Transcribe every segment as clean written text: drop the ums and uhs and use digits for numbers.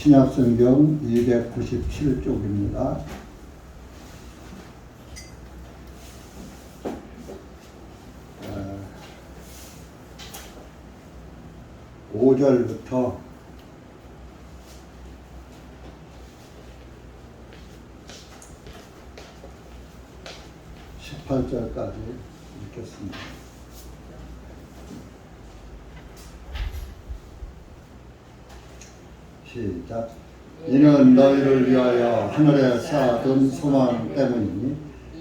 신약성경 297쪽입니다. 5절부터 18절까지 읽겠습니다. 시작. 이는 너희를 위하여 하늘에 쌓아둔 소망 때문이니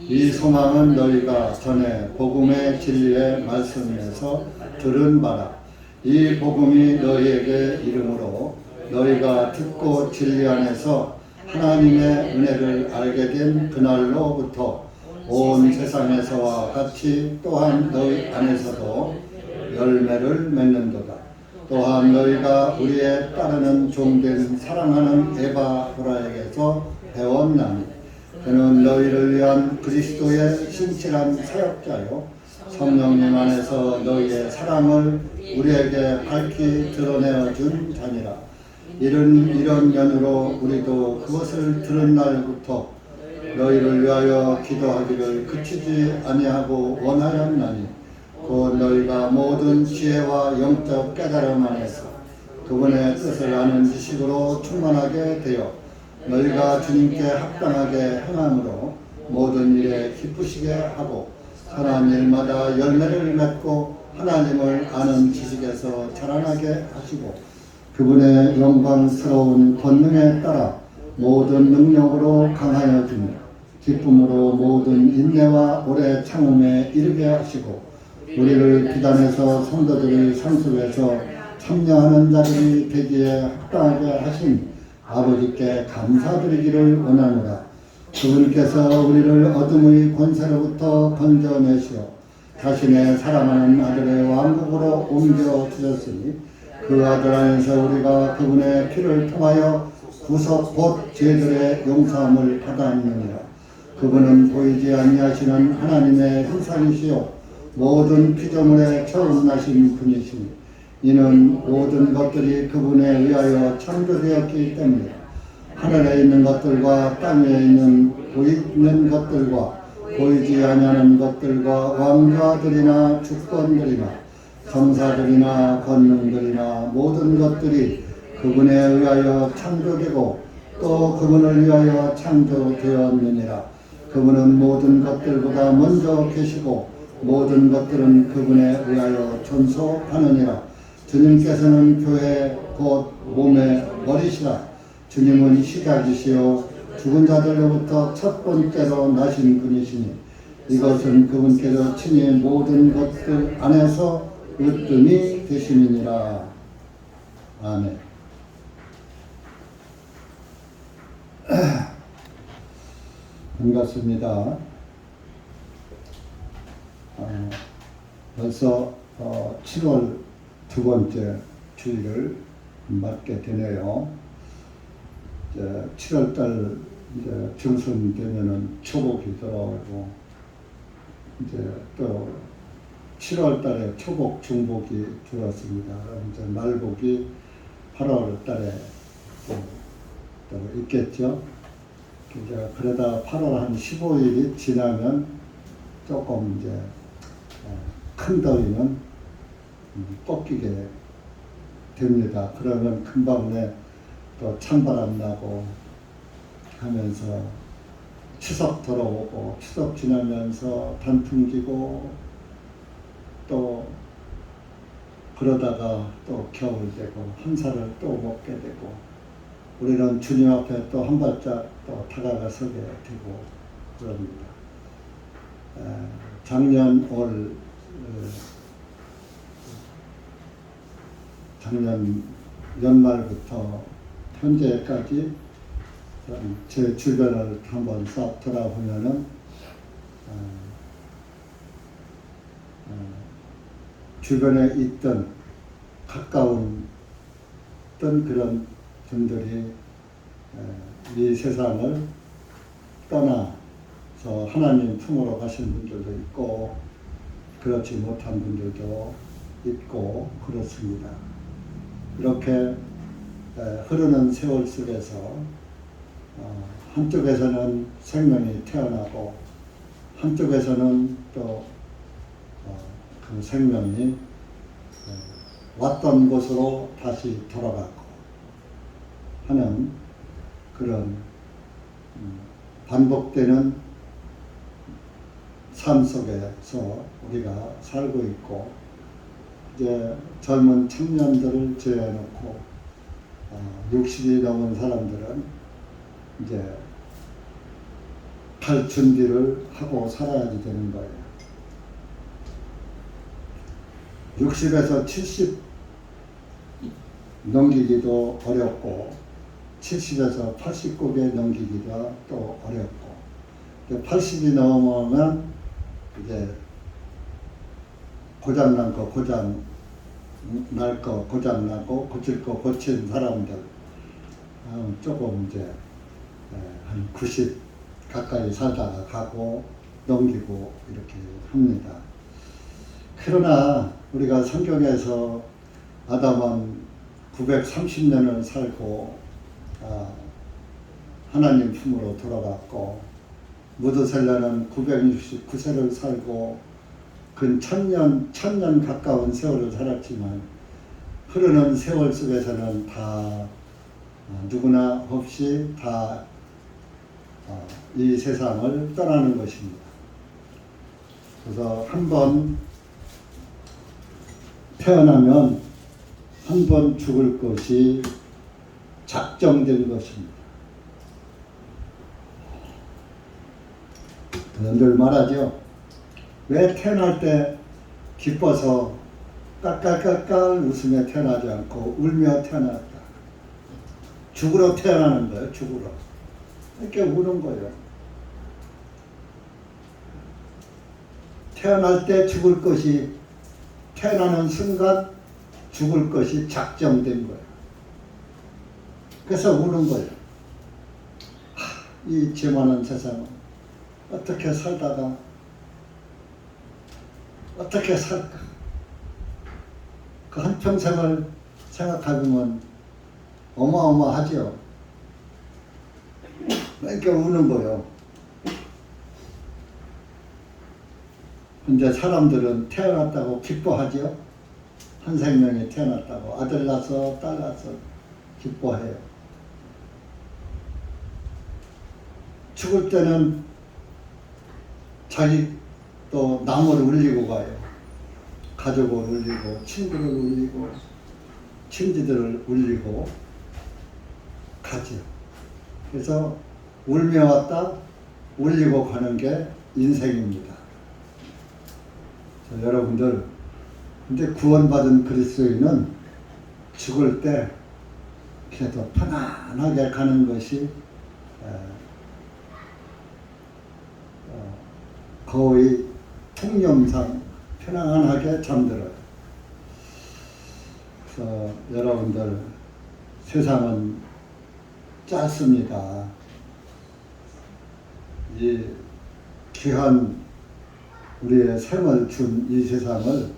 이 소망은 너희가 전에 복음의 진리의 말씀에서 들은 바라. 이 복음이 너희에게 이름으로 너희가 듣고 진리 안에서 하나님의 은혜를 알게 된 그날로부터 온 세상에서와 같이 또한 너희 안에서도 열매를 맺는도다. 또한 너희가 우리의 따르는 종된 사랑하는 에바브라에게서 배웠나니 그는 너희를 위한 그리스도의 신실한 사역자요 성령님 안에서 너희의 사랑을 우리에게 밝히 드러내어 준 자니라. 이런 면으로 우리도 그것을 들은 날부터 너희를 위하여 기도하기를 그치지 아니하고 원하였나니 곧 너희가 모든 지혜와 영적 깨달음 안에서 그분의 뜻을 아는 지식으로 충만하게 되어 너희가 주님께 합당하게 행함으로 모든 일에 기쁘시게 하고 선한 일마다 열매를 맺고 하나님을 아는 지식에서 자라나게 하시고 그분의 영광스러운 권능에 따라 모든 능력으로 강하여 주며 기쁨으로 모든 인내와 오래 참음에 이르게 하시고 우리를 비단에서 성도들이 상속에서 참여하는 자들이 되기에 합당하게 하신 아버지께 감사드리기를 원하노라. 그분께서 우리를 어둠의 권세로부터 건져내시어 자신의 사랑하는 아들의 왕국으로 옮겨 주셨으니 그 아들 안에서 우리가 그분의 피를 통하여 구속 곧 죄들의 용서함을 받았느니라. 그분은 보이지 아니하시는 하나님의 형상이시요 모든 피조물의 처음 나신 분이시니 이는 모든 것들이 그분에 의하여 창조되었기 때문에 하늘에 있는 것들과 땅 위에 있는 보이는 것들과 보이지 아니하는 것들과 왕좌들이나 주권들이나 성사들이나 권능들이나 모든 것들이 그분에 의하여 창조되고 또 그분을 위하여 창조되었느니라. 그분은 모든 것들보다 먼저 계시고 모든 것들은 그분에 의하여 존속하느니라. 주님께서는 교회 곧 몸의 머리시라. 주님은 시작이시요 죽은 자들로부터 첫 번째로 나신 분이시니 이것은 그분께서 친히 모든 것들 안에서 으뜸이 되심이니라. 아멘. 반갑습니다. 벌써 7월 두 번째 주일을 맞게 되네요. 이제 7월달 이제 중순 되면은 초복이 들어오고 이제 또 7월달에 초복 중복이 들었습니다. 이제 말복이 8월달에 또 있겠죠. 이제 그러다 8월 한 15일이 지나면 조금 이제 큰 더위는 꺾이게 됩니다. 그러면 금방에 또 찬바람 나고 하면서 추석 들어오고 추석 지나면서 단풍 지고 또 그러다가 또 겨울 되고 한살을 또 먹게 되고 우리는 주님 앞에 또 한 발짝 또 다가가서게 되고 그럽니다. 작년 연말부터 현재까지 제 주변을 한번 싹 돌아보면은 주변에 있던 가까운 그런 분들이 이 세상을 떠나서 하나님 품으로 가신 분들도 있고 그렇지 못한 분들도 있고 그렇습니다. 이렇게 흐르는 세월 속에서 한쪽에서는 생명이 태어나고 한쪽에서는 또 그 생명이 왔던 곳으로 다시 돌아가고 하는 그런 반복되는 삶 속에서 우리가 살고 있고, 이제 젊은 청년들을 제외해놓고 60이 넘은 사람들은 이제 갈 준비를 하고 살아야지 되는 거예요. 60에서 70 넘기기도 어렵고 70에서 89개 넘기기가 또 어렵고, 80이 넘으면 이제 고장난 거 고장 날 거 고장 나고 고칠 거 고친 사람들 조금 이제 한 90 가까이 살다가 가고 넘기고 이렇게 합니다. 그러나 우리가 성경에서 아담은 930년을 살고 하나님 품으로 돌아갔고, 무드셀라는 969세를 살고 근 천년 가까운 세월을 살았지만, 흐르는 세월 속에서는 다 누구나 없이 다 이 세상을 떠나는 것입니다. 그래서 한 번 태어나면 한 번 죽을 것이 작정된 것입니다. 늘 말하죠. 왜 태어날 때 기뻐서 깔깔깔깔 웃으며 태어나지 않고 울며 태어났다. 죽으러 태어나는 거예요. 죽으러. 이렇게 우는 거예요. 태어날 때 죽을 것이, 태어나는 순간 죽을 것이 작정된 거예요. 그래서 우는 거예요. 이 죄 많은 세상은 어떻게 살다가 어떻게 살까? 그 한평생을 생각하면 어마어마하죠. 그러니까 우는 거예요. 근데 사람들은 태어났다고 기뻐하죠. 한 생명이 태어났다고, 아들 낳아서 딸 낳아서 기뻐해요. 죽을 때는 자기 또 남을 울리고 가요. 가족을 울리고 친구를 울리고 친지들을 울리고 가죠. 그래서 울며 왔다 울리고 가는 게 인생입니다. 여러분들, 근데 구원받은 그리스도인은 죽을 때 그래도 편안하게 가는 것이 거의 통념상 편안하게 잠들어요. 그래서 여러분들, 세상은 짧습니다. 이 귀한 우리의 생을 준 이 세상을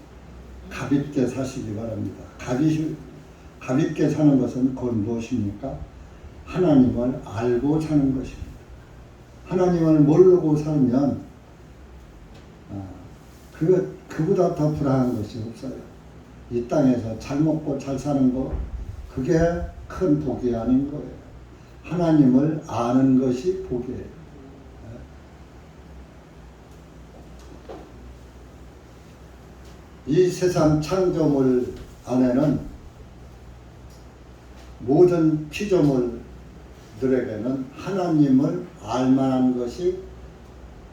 가볍게 사시기 바랍니다. 가볍게 사는 것은 곧 무엇입니까? 하나님을 알고 사는 것입니다. 하나님을 모르고 살면 그보다 더 불안한 것이 없어요. 이 땅에서 잘 먹고 잘 사는 거, 그게 큰 복이 아닌 거예요. 하나님을 아는 것이 복이에요. 이 세상 창조물 안에는 모든 피조물들에게는 하나님을 알만한 것이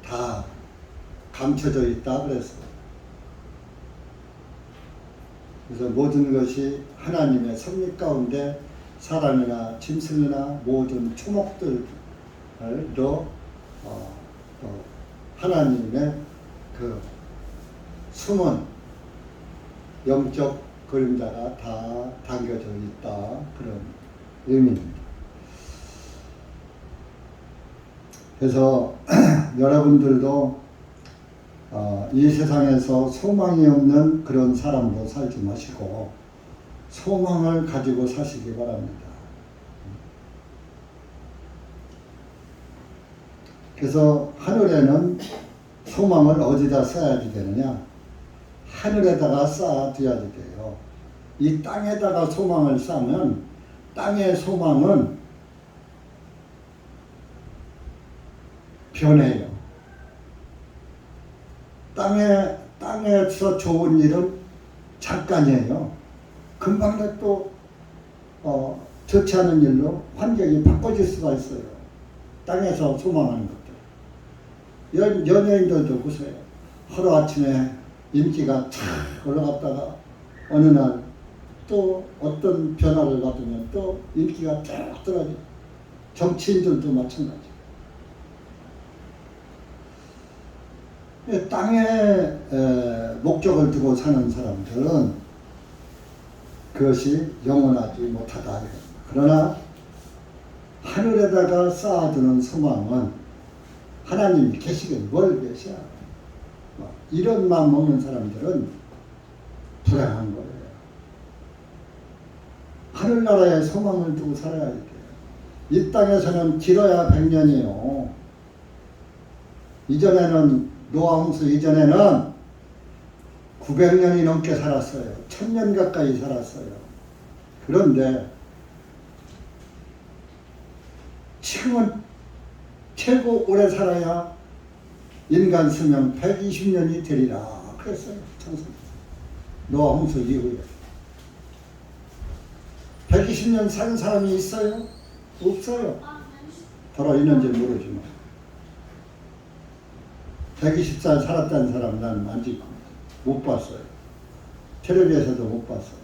다 감춰져 있다 그랬어요. 그래서 모든 것이 하나님의 섭리 가운데 사람이나 짐승이나 모든 초목들도 하나님의 그 숨은 영적 그림자가 다 담겨져 있다, 그런 의미입니다. 그래서 여러분들도 이 세상에서 소망이 없는 그런 사람으로 살지 마시고 소망을 가지고 사시기 바랍니다. 그래서 하늘에는 소망을 어디다 쌓아야 되느냐? 하늘에다가 쌓아둬야 돼요. 이 땅에다가 소망을 쌓으면 땅의 소망은 변해요. 땅에서 좋은 일은 잠깐이에요. 금방 또 좋지 않은 일로 환경이 바꿔질 수가 있어요. 땅에서 소망하는 것들. 연예인들도 보세요. 하루아침에 인기가 탁 올라갔다가 어느 날 또 어떤 변화를 받으면 또 인기가 쫙 떨어져요. 정치인들도 마찬가지. 땅에 목적을 두고 사는 사람들은 그것이 영원하지 못하다. 그러나 하늘에다가 쌓아두는 소망은 하나님이 계시길 뭘 계셔. 이런 마음 먹는 사람들은 불행한 거예요. 하늘나라에 소망을 두고 살아야 돼요. 이 땅에서는 길어야 100년이에요. 이전에는 노아 홍수 이전에는 900년이 넘게 살았어요. 1000년 가까이 살았어요. 그런데 지금은 최고 오래 살아야 인간 수명 120년이 되리라 그랬어요. 창세기. 노아 홍수 이후에 120년 산 사람이 있어요? 없어요. 돌아 있는지 모르지만 120살 살았다는 사람 난 아직 못 봤어요. 텔레비에서도 못 봤어요.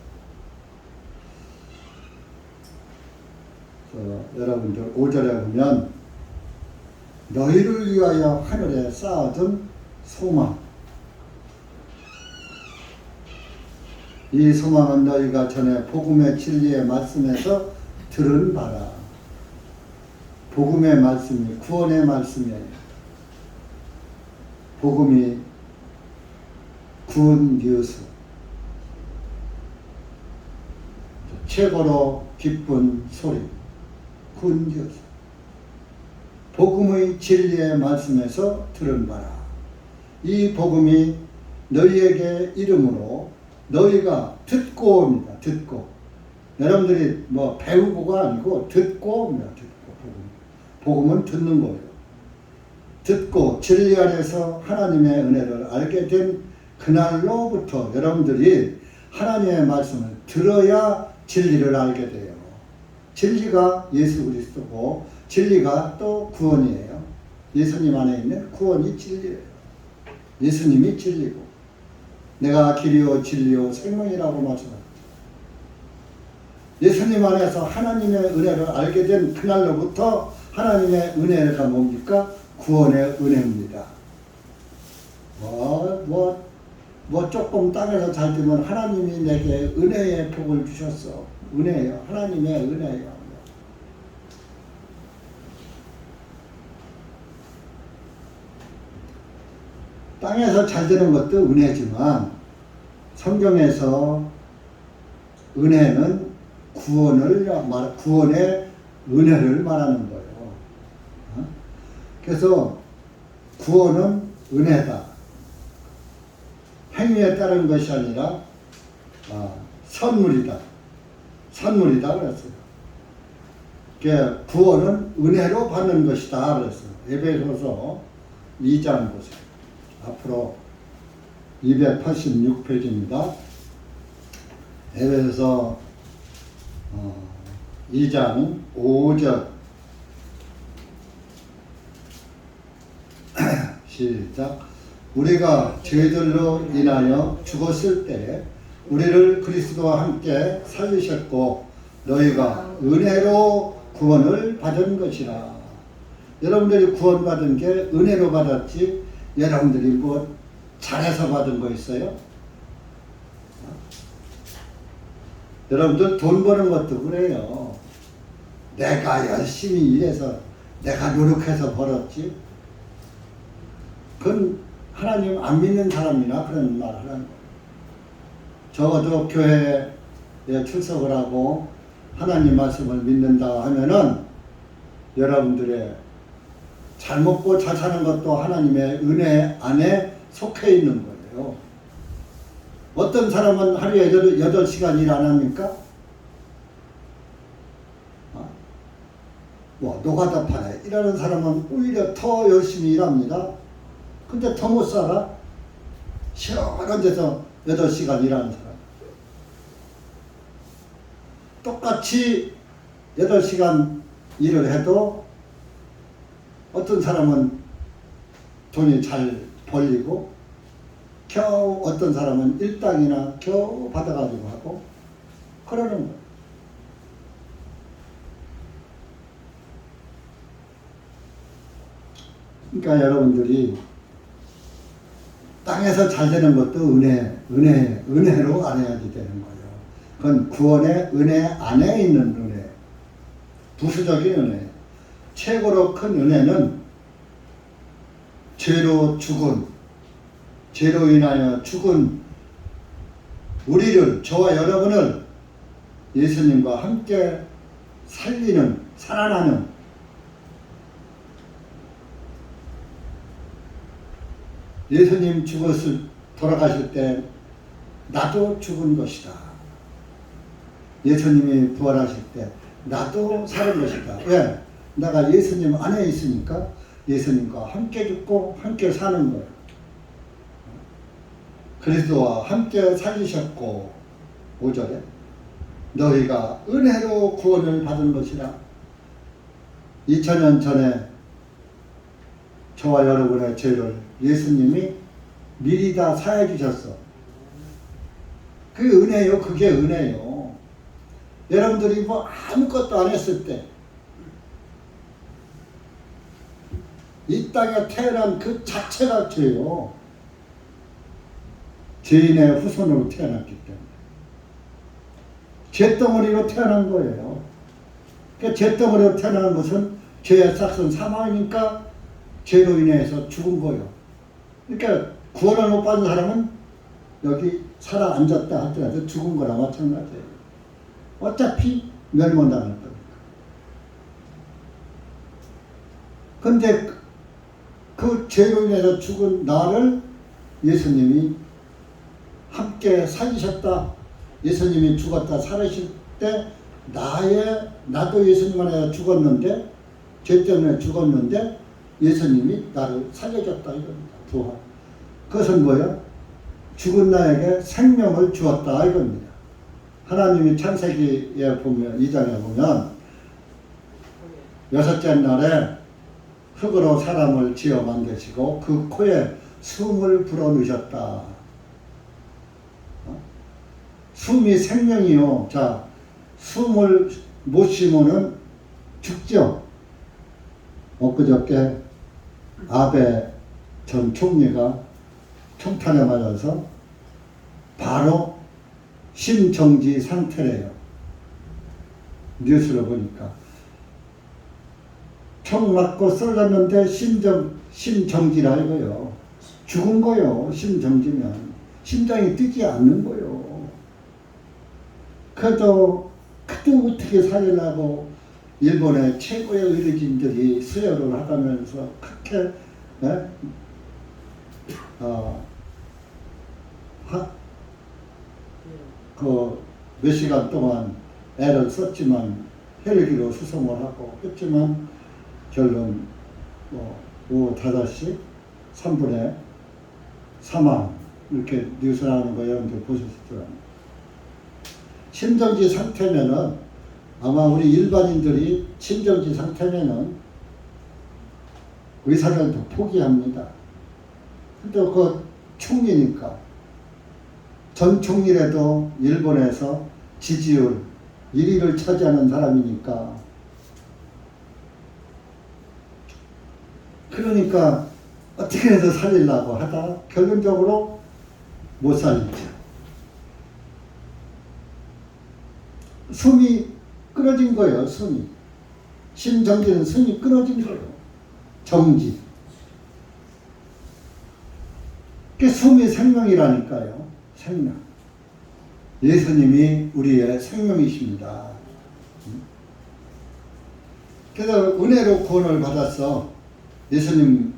여러분들 5절에 보면 너희를 위하여 하늘에 쌓아둔 소망. 이 소망은 너희가 전에 복음의 진리의 말씀에서 들은 바라. 복음의 말씀이 구원의 말씀이에요. 복음이 굿 뉴스. 최고로 기쁜 소리. 굿 뉴스. 복음의 진리의 말씀에서 들은 바라. 이 복음이 너희에게 이름으로 너희가 듣고 옵니다. 듣고. 여러분들이 뭐 배우고가 아니고 듣고 옵니다. 듣고. 복음은 듣는 거예요. 듣고 진리 안에서 하나님의 은혜를 알게 된 그날로부터 여러분들이 하나님의 말씀을 들어야 진리를 알게 돼요. 진리가 예수 그리스도고 진리가 또 구원이에요. 예수님 안에 있는 구원이 진리예요. 예수님이 진리고 내가 길이요 진리요 생명이라고 말씀합니다. 예수님 안에서 하나님의 은혜를 알게 된 그날로부터 하나님의 은혜가 뭡니까? 구원의 은혜입니다. 조금 땅에서 잘 되면 하나님이 내게 은혜의 복을 주셨어. 은혜예요. 하나님의 은혜예요. 땅에서 잘 되는 것도 은혜지만 성경에서 은혜는 구원의 은혜를 말하는 거예요. 그래서 구원은 은혜다. 행위에 따른 것이 아니라 선물이다. 선물이다 그랬어요. 구원은 은혜로 받는 것이다 그랬어요. 에베소서 2장 보세요. 앞으로 286페이지입니다. 에베소서 2장 5절 시작. 우리가 죄들로 인하여 죽었을 때 우리를 그리스도와 함께 살리셨고 너희가 은혜로 구원을 받은 것이라. 여러분들이 구원받은 게 은혜로 받았지 여러분들이 뭐 잘해서 받은 거 있어요? 여러분들 돈 버는 것도 그래요. 내가 열심히 일해서 내가 노력해서 벌었지. 그건 하나님 안 믿는 사람이나 그런 말 하는 거예요. 적어도 교회에 출석을 하고 하나님 말씀을 믿는다 하면은 여러분들의 잘 먹고 잘 사는 것도 하나님의 은혜 안에 속해 있는 거예요. 어떤 사람은 하루에 8시간 일 안 합니까? 뭐 노가다 판에 일하는 사람은 오히려 더 열심히 일합니다. 근데 더 못 살아. 시원한 데서 8시간 일하는 사람. 똑같이 8시간 일을 해도 어떤 사람은 돈이 잘 벌리고 겨우 어떤 사람은 일당이나 겨우 받아가지고 하고 그러는 거예요. 그러니까 여러분들이 땅에서 잘 되는 것도 은혜로 알아야지 되는 거예요. 그건 구원의 은혜 안에 있는 은혜, 부수적인 은혜. 최고로 큰 은혜는 죄로 인하여 죽은 우리를, 저와 여러분을 예수님과 함께 살아나는 예수님 돌아가실 때 나도 죽은 것이다. 예수님이 부활하실 때 나도 사는 것이다. 왜? 내가 예수님 안에 있으니까 예수님과 함께 죽고 함께 사는 거예요. 그리스도와 함께 살리셨고 5절에 너희가 은혜로 구원을 받은 것이라. 2000년 전에 저와 여러분의 죄를 예수님이 미리 다 사해 주셨어. 그게 은혜요. 그게 은혜요. 여러분들이 뭐 아무것도 안 했을 때 이 땅에 태어난 그 자체가 죄요. 죄인의 후손으로 태어났기 때문에 죄덩어리로 태어난 거예요. 그러니까 죄덩어리로 태어난 것은 죄의 싹은 사망이니까 죄로 인해서 죽은 거예요. 그러니까 구원을 못 받은 사람은 여기 살아 앉았다 하더라도 죽은 거랑 마찬가지예요. 어차피 멸망당할 거니까. 근데 그 죄로 인해서 죽은 나를 예수님이 함께 살리셨다. 예수님이 죽었다 살으실 때 나도 예수님 안에 죽었는데, 죄 때문에 죽었는데 예수님이 나를 살려줬다 이겁니다. 부활. 그것은 뭐예요? 죽은 나에게 생명을 주었다 이겁니다. 하나님이 창세기에 보면 2장에 보면 6째 날에 흙으로 사람을 지어 만드시고 그 코에 숨을 불어넣으셨다. 숨이 생명이요. 자, 숨을 못 쉬면은 죽죠. 엊그저께 아베 전 총리가 총탄에 맞아서 바로 심정지 상태래요. 뉴스를 보니까. 총 맞고 쓰러졌는데 심정지라 이거요. 죽은 거요. 심정지면. 심장이 뛰지 않는 거요. 그래도 어떻게 살리려고 일본의 최고의 의료진들이 수혈을 하다면서 그렇게 몇 시간 동안 애를 썼지만 헬기로 수송을 하고 했지만 결론 오후 5시 3분에 사망 이렇게 뉴스 나오는 거 여러분들 보셨을 줄 압니다. 심정지 상태면은 아마 우리 일반인들이 심정지 상태면은 의사들도 포기합니다. 근데 그 총리니까 전 총리라도 일본에서 지지율 1위를 차지하는 사람이니까 그러니까 어떻게 해서 살리려고 하다 결론적으로 못 살리죠. 숨이 끊어진 거예요. 심정지는 숨이 끊어진 거예요. 정지. 그 숨이 생명이라니까요. 생명. 예수님이 우리의 생명이십니다. 그래서 은혜로 구원을 받았어. 예수님과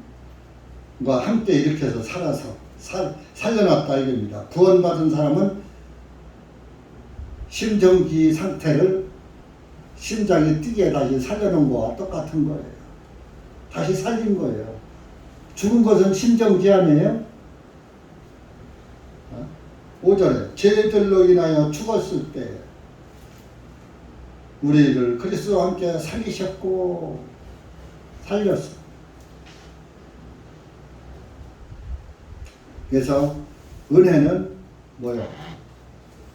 함께 이렇게 해서 살아서 살려놨다 이겁니다. 구원받은 사람은 심정지 상태를 심장이 뛰게 다시 살려놓은 거와 똑같은 거예요. 다시 살린 거예요. 죽은 것은 심정지 아니에요? 5절에 죄들로 인하여 죽었을 때 우리를 그리스도와 함께 살리셨고 살렸어. 그래서 은혜는 뭐요?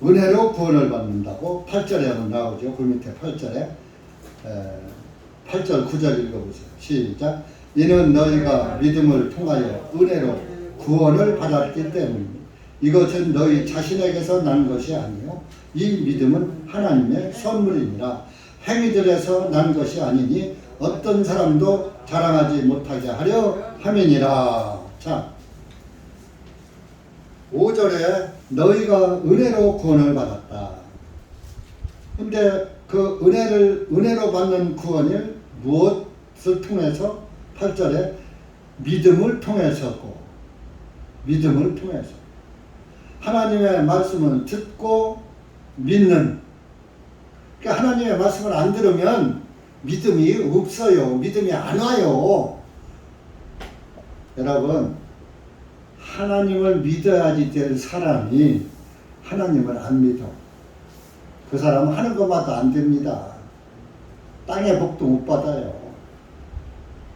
은혜로 구원을 받는다고 8절에 한번 나오죠. 그 밑에 8절에 8절 9절 읽어보세요. 시작. 이는 너희가 믿음을 통하여 은혜로 구원을 받았기 때문이니 이것은 너희 자신에게서 난 것이 아니요 이 믿음은 하나님의 선물이니라. 행위들에서 난 것이 아니니 어떤 사람도 자랑하지 못하게 하려 함이니라. 자, 5절에 너희가 은혜로 구원을 받았다. 근데 그 은혜로 받는 구원을 무엇을 통해서? 8절에 믿음을 통해서고, 믿음을 통해서. 하나님의 말씀을 듣고 믿는. 그러니까 하나님의 말씀을 안 들으면 믿음이 없어요. 믿음이 안 와요. 여러분, 하나님을 믿어야지 될 사람이 하나님을 안 믿어. 그 사람은 하는 것마다 안 됩니다. 땅의 복도 못 받아요.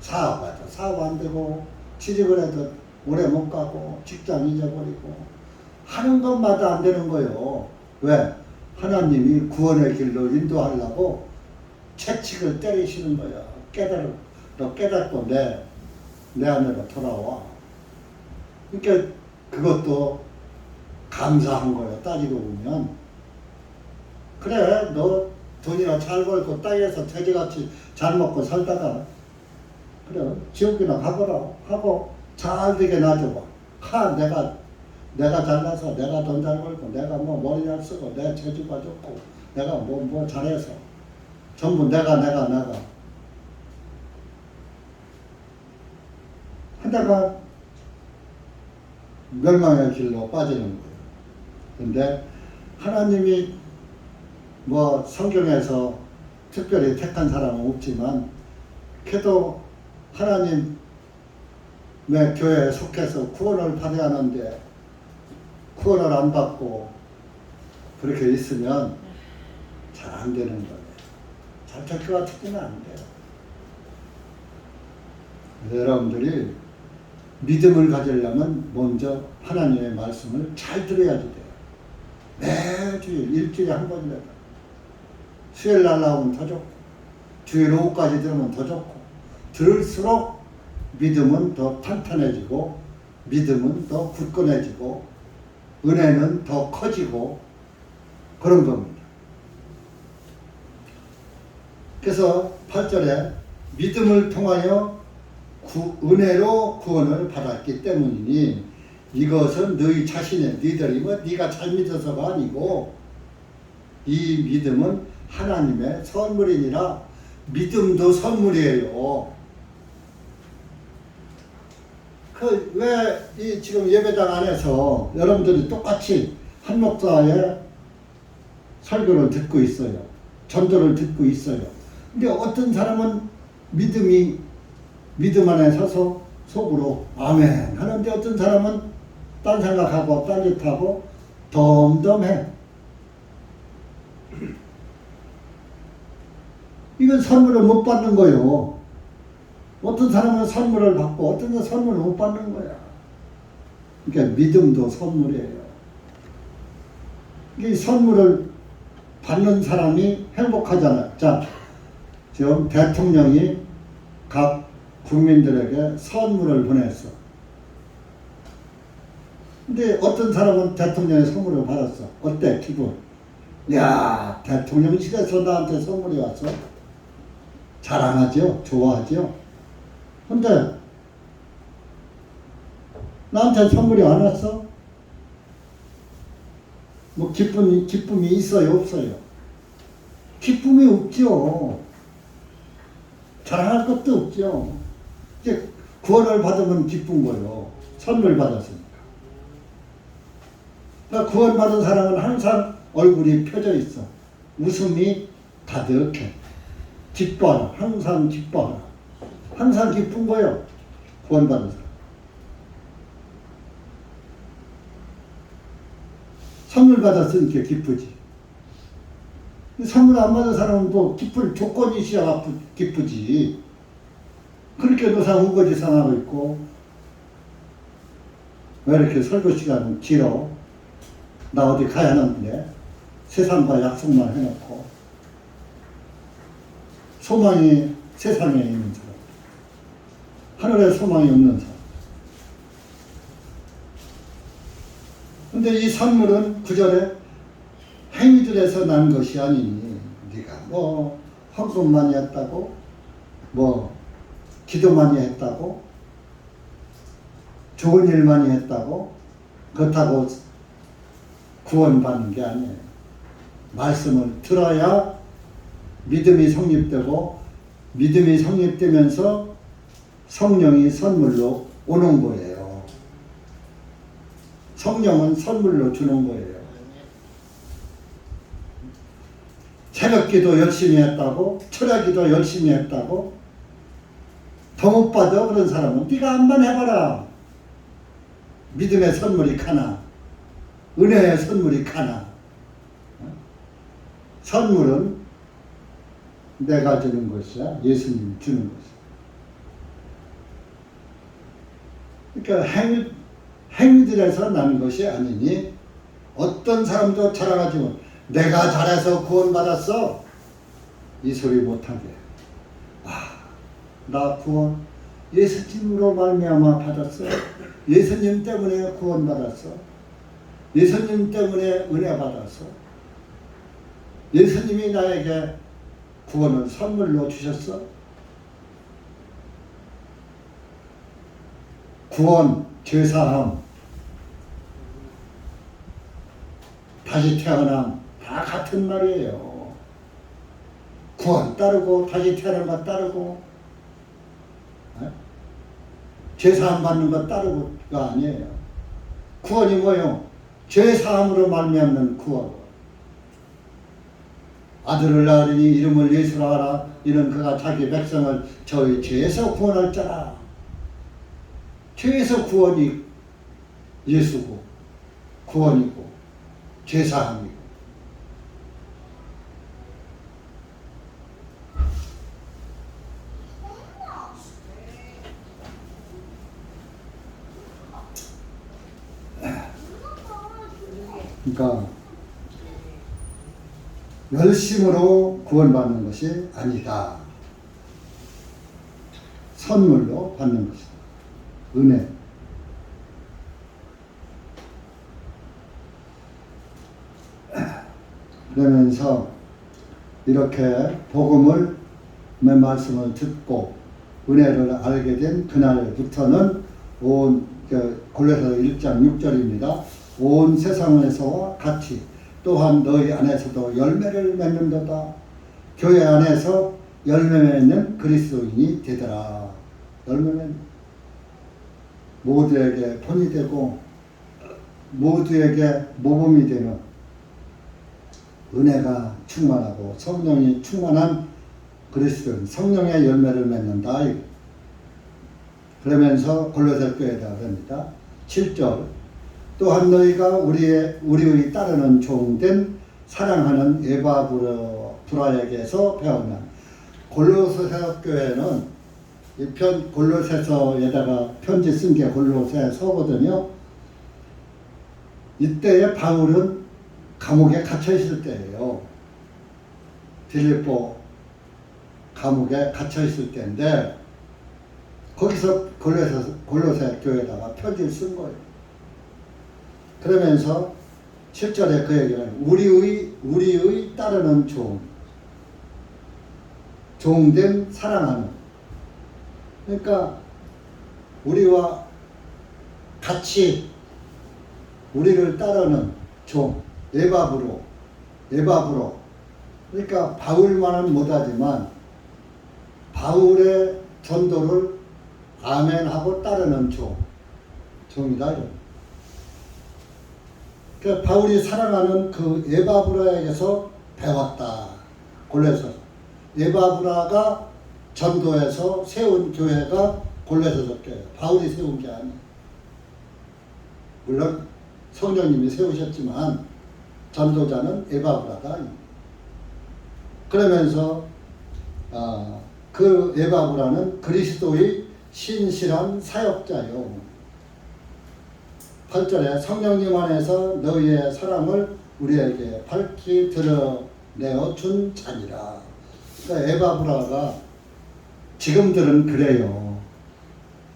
사업하죠. 사업 안 되고, 취직을 해도 오래 못 가고, 직장 잊어버리고, 하는 것마다 안 되는 거예요. 왜? 하나님이 구원의 길로 인도하려고 채찍을 때리시는 거야. 너 깨닫고 내 안으로 돌아와. 그러니까 그것도 감사한 거예요. 따지고 보면. 그래, 너 돈이나 잘 벌고 땅에서 돼지같이 잘 먹고 살다가 그래, 지옥이나 가거라 하고 잘 되게 놔줘봐. 내가 잘나서 내가 돈 잘 벌고 내가 뭐 머리 잘 쓰고 내 재주가 좋고 내가 뭐 잘해서 전부 내가 하다가 멸망의 길로 빠지는 거예요. 근데 하나님이 뭐 성경에서 특별히 택한 사람은 없지만 그래도 하나님의 교회에 속해서 구원을 받아야 하는데 구원을 안 받고 그렇게 있으면 잘 안 되는 거예요. 잘 될 것 같지는 안 돼요. 그래서 여러분들이 믿음을 가지려면 먼저 하나님의 말씀을 잘 들어야지 돼요. 매주일, 일주일에 한 번이라도. 수요일 날 나오면 더 좋고, 주일 오후까지 들으면 더 좋고, 들을수록 믿음은 더 탄탄해지고, 믿음은 더 굳건해지고, 은혜는 더 커지고, 그런 겁니다. 그래서 8절에 믿음을 통하여 은혜로 구원을 받았기 때문이니 이것은 너희 자신의 너희들이 네가 잘 믿어서가 아니고 이 믿음은 하나님의 선물이니라. 믿음도 선물이에요. 왜 이 지금 예배당 안에서 여러분들이 똑같이 한 목사의 설교를 듣고 있어요. 전도를 듣고 있어요. 근데 어떤 사람은 믿음 안에 서서 속으로 아멘 하는데 어떤 사람은 딴 생각하고 딴짓하고 덤덤해. 이건 선물을 못 받는 거예요. 어떤 사람은 선물을 받고 어떤 사람은 선물을 못 받는 거야. 그러니까 믿음도 선물이에요. 이 선물을 받는 사람이 행복하잖아요. 자, 지금 대통령이 각 국민들에게 선물을 보냈어. 근데 어떤 사람은 대통령의 선물을 받았어. 어때? 기분? 야, 대통령실에서 나한테 선물이 왔어? 자랑하죠? 좋아하죠? 근데 나한테 선물이 안 왔어? 뭐 기쁨이 있어요? 없어요? 기쁨이 없죠. 자랑할 것도 없죠. 이제 구원을 받으면 기쁜 거요. 선물 받았으니까. 그러니까 구원받은 사람은 항상 얼굴이 펴져 있어. 웃음이 가득해. 기뻐하라. 항상 기뻐하라. 항상 기쁜 거요. 구원받은 사람. 선물 받았으니까 기쁘지. 선물 안 받은 사람은 뭐 기쁠 조건이 있어야 기쁘지. 그렇게 노상 우거지 상하고 있고, 왜 이렇게 설교 시간은 길어? 나 어디 가야 하는데 세상과 약속만 해놓고 소망이 세상에 있는 사람, 하늘에 소망이 없는 사람. 근데 이 선물은 구절에 행위들에서 난 것이 아니니, 네가 뭐 헌금 많이 했다고, 뭐 기도 많이 했다고, 좋은 일 많이 했다고, 그렇다고 구원받는 게 아니에요. 말씀을 들어야 믿음이 성립되고, 믿음이 성립되면서 성령이 선물로 오는 거예요. 성령은 선물로 주는 거예요. 새벽기도 열심히 했다고, 철야기도 열심히 했다고, 더 못 받아 그런 사람은 네가 한번 해봐라. 믿음의 선물이 가나, 은혜의 선물이 가나. 선물은 내가 주는 것이야, 예수님이 주는 것이야. 그러니까 행위들에서 나는 것이 아니니, 어떤 사람도 자랑하지만 내가 잘해서 구원받았어, 이 소리 못하게. 나 구원 예수님으로 말미암아 받았어. 예수님 때문에 구원받았어. 예수님 때문에 은혜 받았어. 예수님이 나에게 구원을 선물로 주셨어. 구원, 죄사함, 다시 태어남 다 같은 말이에요. 구원 따르고 다시 태어난 것 따르고, 죄사함 받는 것 따르고가 아니에요. 구원이 뭐요? 죄사함으로 말미암는 구원. 아들을 낳으니 이름을 예수라 하라. 이는 그가 자기 백성을 저희 죄에서 구원할 자라. 죄에서 구원이 예수고, 구원이고, 죄사함이고. 그러니까 열심으로 구원받는 것이 아니다. 선물로 받는 것이다. 은혜. 그러면서 이렇게 복음을, 말씀을 듣고 은혜를 알게 된 그날부터는 골로새서 1장 6절입니다. 온 세상에서와 같이 또한 너희 안에서도 열매를 맺는도다. 교회 안에서 열매 맺는 그리스도인이 되더라. 열매는 모두에게 본이 되고 모두에게 모범이 되는 은혜가 충만하고 성령이 충만한 그리스도인, 성령의 열매를 맺는다. 그러면서 골로새 교회에다 그럽니다. 7절 또한 너희가 우리의 따르는 종된 사랑하는 에바브라에게서 배웠나. 골로새 교회는 골로새서에다가 편지 쓴 게 골로새서거든요. 이때에 바울은 감옥에 갇혀 있을 때예요. 빌립보 감옥에 갇혀 있을 때인데, 거기서 골로새 교회에다가 편지를 쓴 거예요. 그러면서 7절에 그 얘기는 우리의 따르는 종된 사랑하는. 그러니까 우리와 같이 우리를 따르는 종, 에바브로. 그러니까 바울만은 못하지만 바울의 전도를 아멘하고 따르는 종이다. 그 바울이 살아가는 그 에바브라에게서 배웠다. 골로새서. 에바브라가 전도해서 세운 교회가 골로새서 교회예요. 바울이 세운 게 아니에요. 물론 성령님이 세우셨지만 전도자는 에바브라다. 그러면서 그 에바브라는 그리스도의 신실한 사역자요. 8절에 성령님 안에서 너희의 사랑을 우리에게 밝히 드러내어 준 자니라. 그러니까 에바브라가 지금들은 그래요.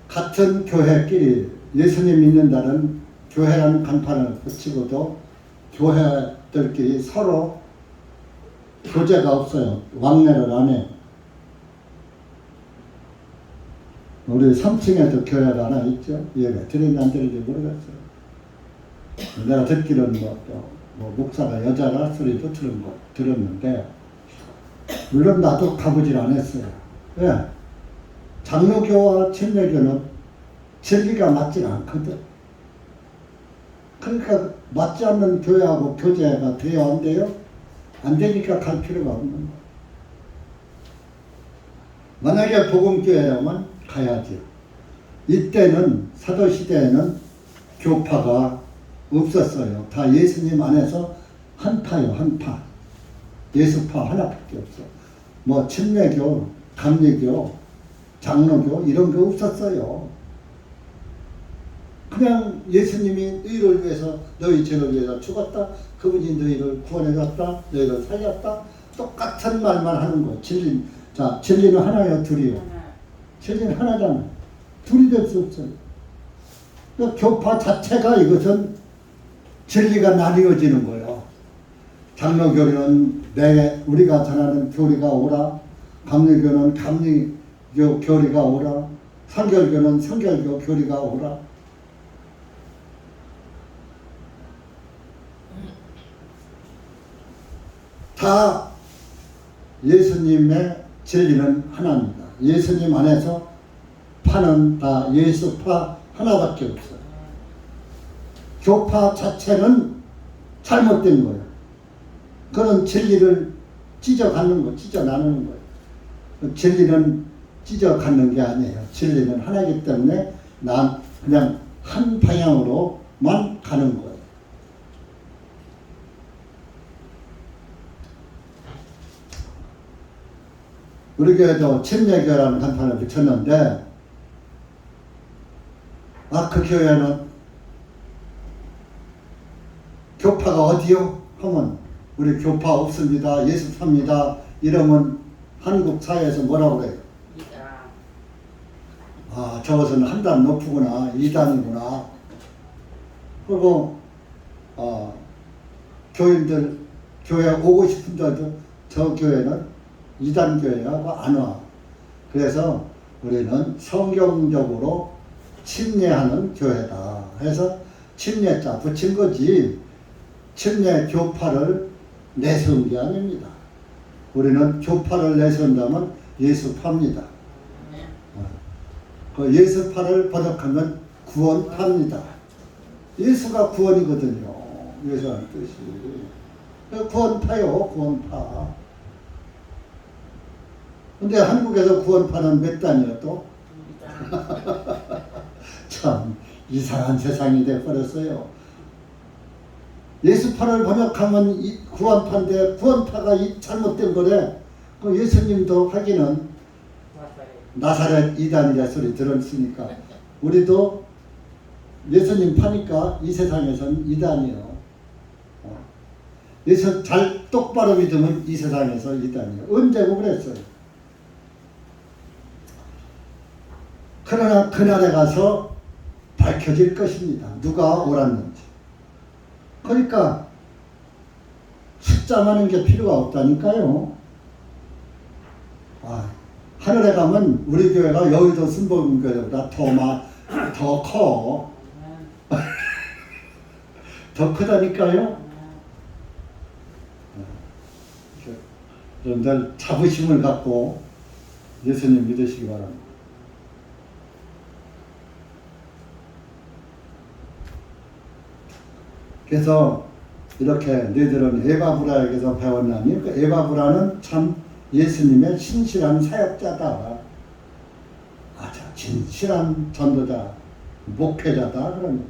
같은 교회끼리 예수님 믿는다는 교회라는 간판을 붙이고도 교회들끼리 서로 교제가 없어요. 왕래를 안 해요. 우리 3층에도 교회가 하나 있죠. 예배 드리는지 안 드리는지 모르겠어요. 내가 듣기로는 뭐 목사가 여자라 소리도 들었는데 물론 나도 가보질 않았어요. 왜? 장로교와 침례교는 진리가 맞지 않거든. 그러니까 맞지 않는 교회하고 교제가 돼야 안 돼요? 안 되니까 갈 필요가 없는 거예요. 만약에 복음교회라면 가야죠. 이때는 사도시대에는 교파가 없었어요. 다 예수님 안에서 한파요. 한파. 예수파 하나밖에 없어. 뭐 침례교, 감리교, 장로교 이런 거 없었어요. 그냥 예수님이 너희를 위해서 너희 죄를 위해서 죽었다. 그분이 너희를 구원해줬다. 너희를 살렸다. 똑같은 말만 하는 거예요. 진리는 하나요, 둘이요? 진리는 하나잖아요. 둘이 될 수 없어요. 그러니까 교파 자체가 이것은 진리가 나뉘어지는 거예요. 장로교리는 우리가 전하는 교리가 오라. 감리교는 감리교 교리가 오라. 성결교는 성결교 교리가 오라. 다 예수님의 진리는 하나입니다. 예수님 안에서 파는 다 예수파 하나밖에 없어요. 교파 자체는 잘못된 거예요. 그런 진리를 찢어갖는 거, 찢어나누는 거예요. 진리는 찢어갖는 게 아니에요. 진리는 하나이기 때문에 난 그냥 한 방향으로만 가는 거예요. 우리 교회도 침례교라는 간판을 붙였는데 그 교회는 교파가 어디요? 하면 우리 교파 없습니다. 예수파입니다. 이러면 한국 사회에서 뭐라고 그래요? 저것은 한 단 높구나. 2단이구나. 그리고 교인들 교회 오고 싶은데도 저 교회는 2단 교회라고 안 와. 그래서 우리는 성경적으로 침례하는 교회다. 해서 침례자 붙인 거지 침례 교파를 내세운 게 아닙니다. 우리는 교파를 내세운다면 예수파입니다. 그 예수파를 번역하면 구원파입니다. 예수가 구원이거든요. 예수라는 뜻이. 구원파요, 구원파. 근데 한국에서 구원파는 몇 단이에요, 또? 참, 이상한 세상이 돼버렸어요. 예수파를 번역하면 구원파인데, 구원파가 잘못된 거래. 그 예수님도 하기는 나사렛 이단이라 소리 들었으니까, 우리도 예수님 파니까 이 세상에선 이단이요. 예수 잘 똑바로 믿으면 이 세상에서 이단이요. 언제고 그랬어요. 그러나 그날에 가서 밝혀질 것입니다. 누가 옳았는지. 그러니까 숫자만한 게 필요가 없다니까요. 하늘에 가면 우리 교회가 여의도 순복음교회보다 더 커. 더 크다니까요. 여러분들 자부심을 갖고 예수님 믿으시기 바랍니다. 그래서 이렇게 너희들은 에바브라에게서 배웠나니 그 에바브라는 참 예수님의 신실한 사역자다. 아주 진실한 전도자, 목회자다. 그런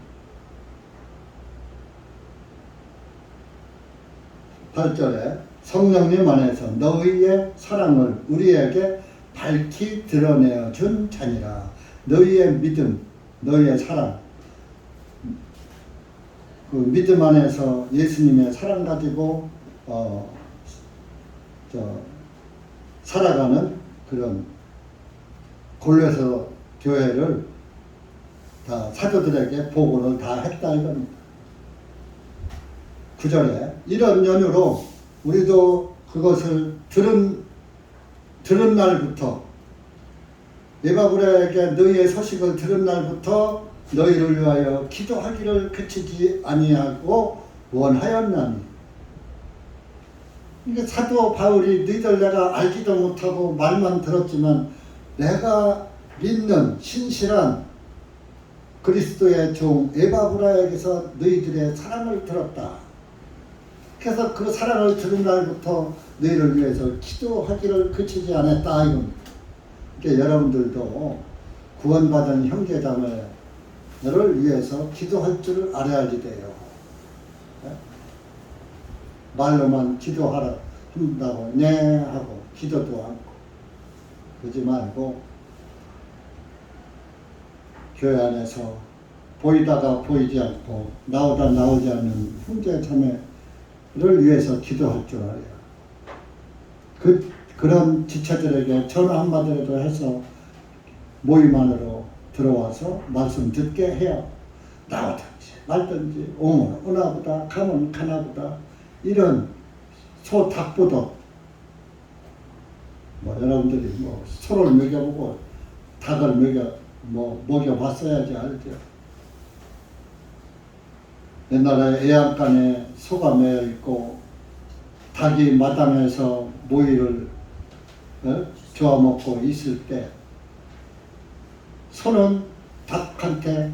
8절에 성령님 안에서 너희의 사랑을 우리에게 밝히 드러내어 준 자니라. 너희의 믿음, 너희의 사랑, 그 믿음 안에서 예수님의 사랑 가지고 살아가는 그런 골로새 교회를 다 사도들에게 보고를 다 했다 이겁니다. 9절에 이런 연유로 우리도 그것을 들은 날부터 에바브라에게 너희의 소식을 들은 날부터 너희를 위하여 기도하기를 그치지 아니하고 원하였나니. 이게 사도 바울이 너희들 내가 알지도 못하고 말만 들었지만 내가 믿는 신실한 그리스도의 종 에바브라에게서 너희들의 사랑을 들었다. 그래서 그 사랑을 들은 날부터 너희를 위해서 기도하기를 그치지 않았다 이겁니다. 그러니까 여러분들도 구원받은 형제자매를 위해서 기도할 줄을 알아야지 돼요. 말로만 기도하라 한다고 네 하고 기도도 않고 그러지 말고 교회 안에서 보이다가 보이지 않고 나오다 나오지 않는 형제 자매를 위해서 기도할 줄 알아요. 그런 지체들에게 전화 한마디라도 해서 모임 안으로 들어와서 말씀 듣게 해야 나오든지 말든지 오면 오나보다 가면 가나보다 이런 소 닭보듯 여러분들이 소를 먹여보고 닭을 먹여봤어야지 알죠. 옛날에 애양간에 소가 매여 있고 닭이 마당에서 모이를 주워먹고 있을 때 소는 닭한테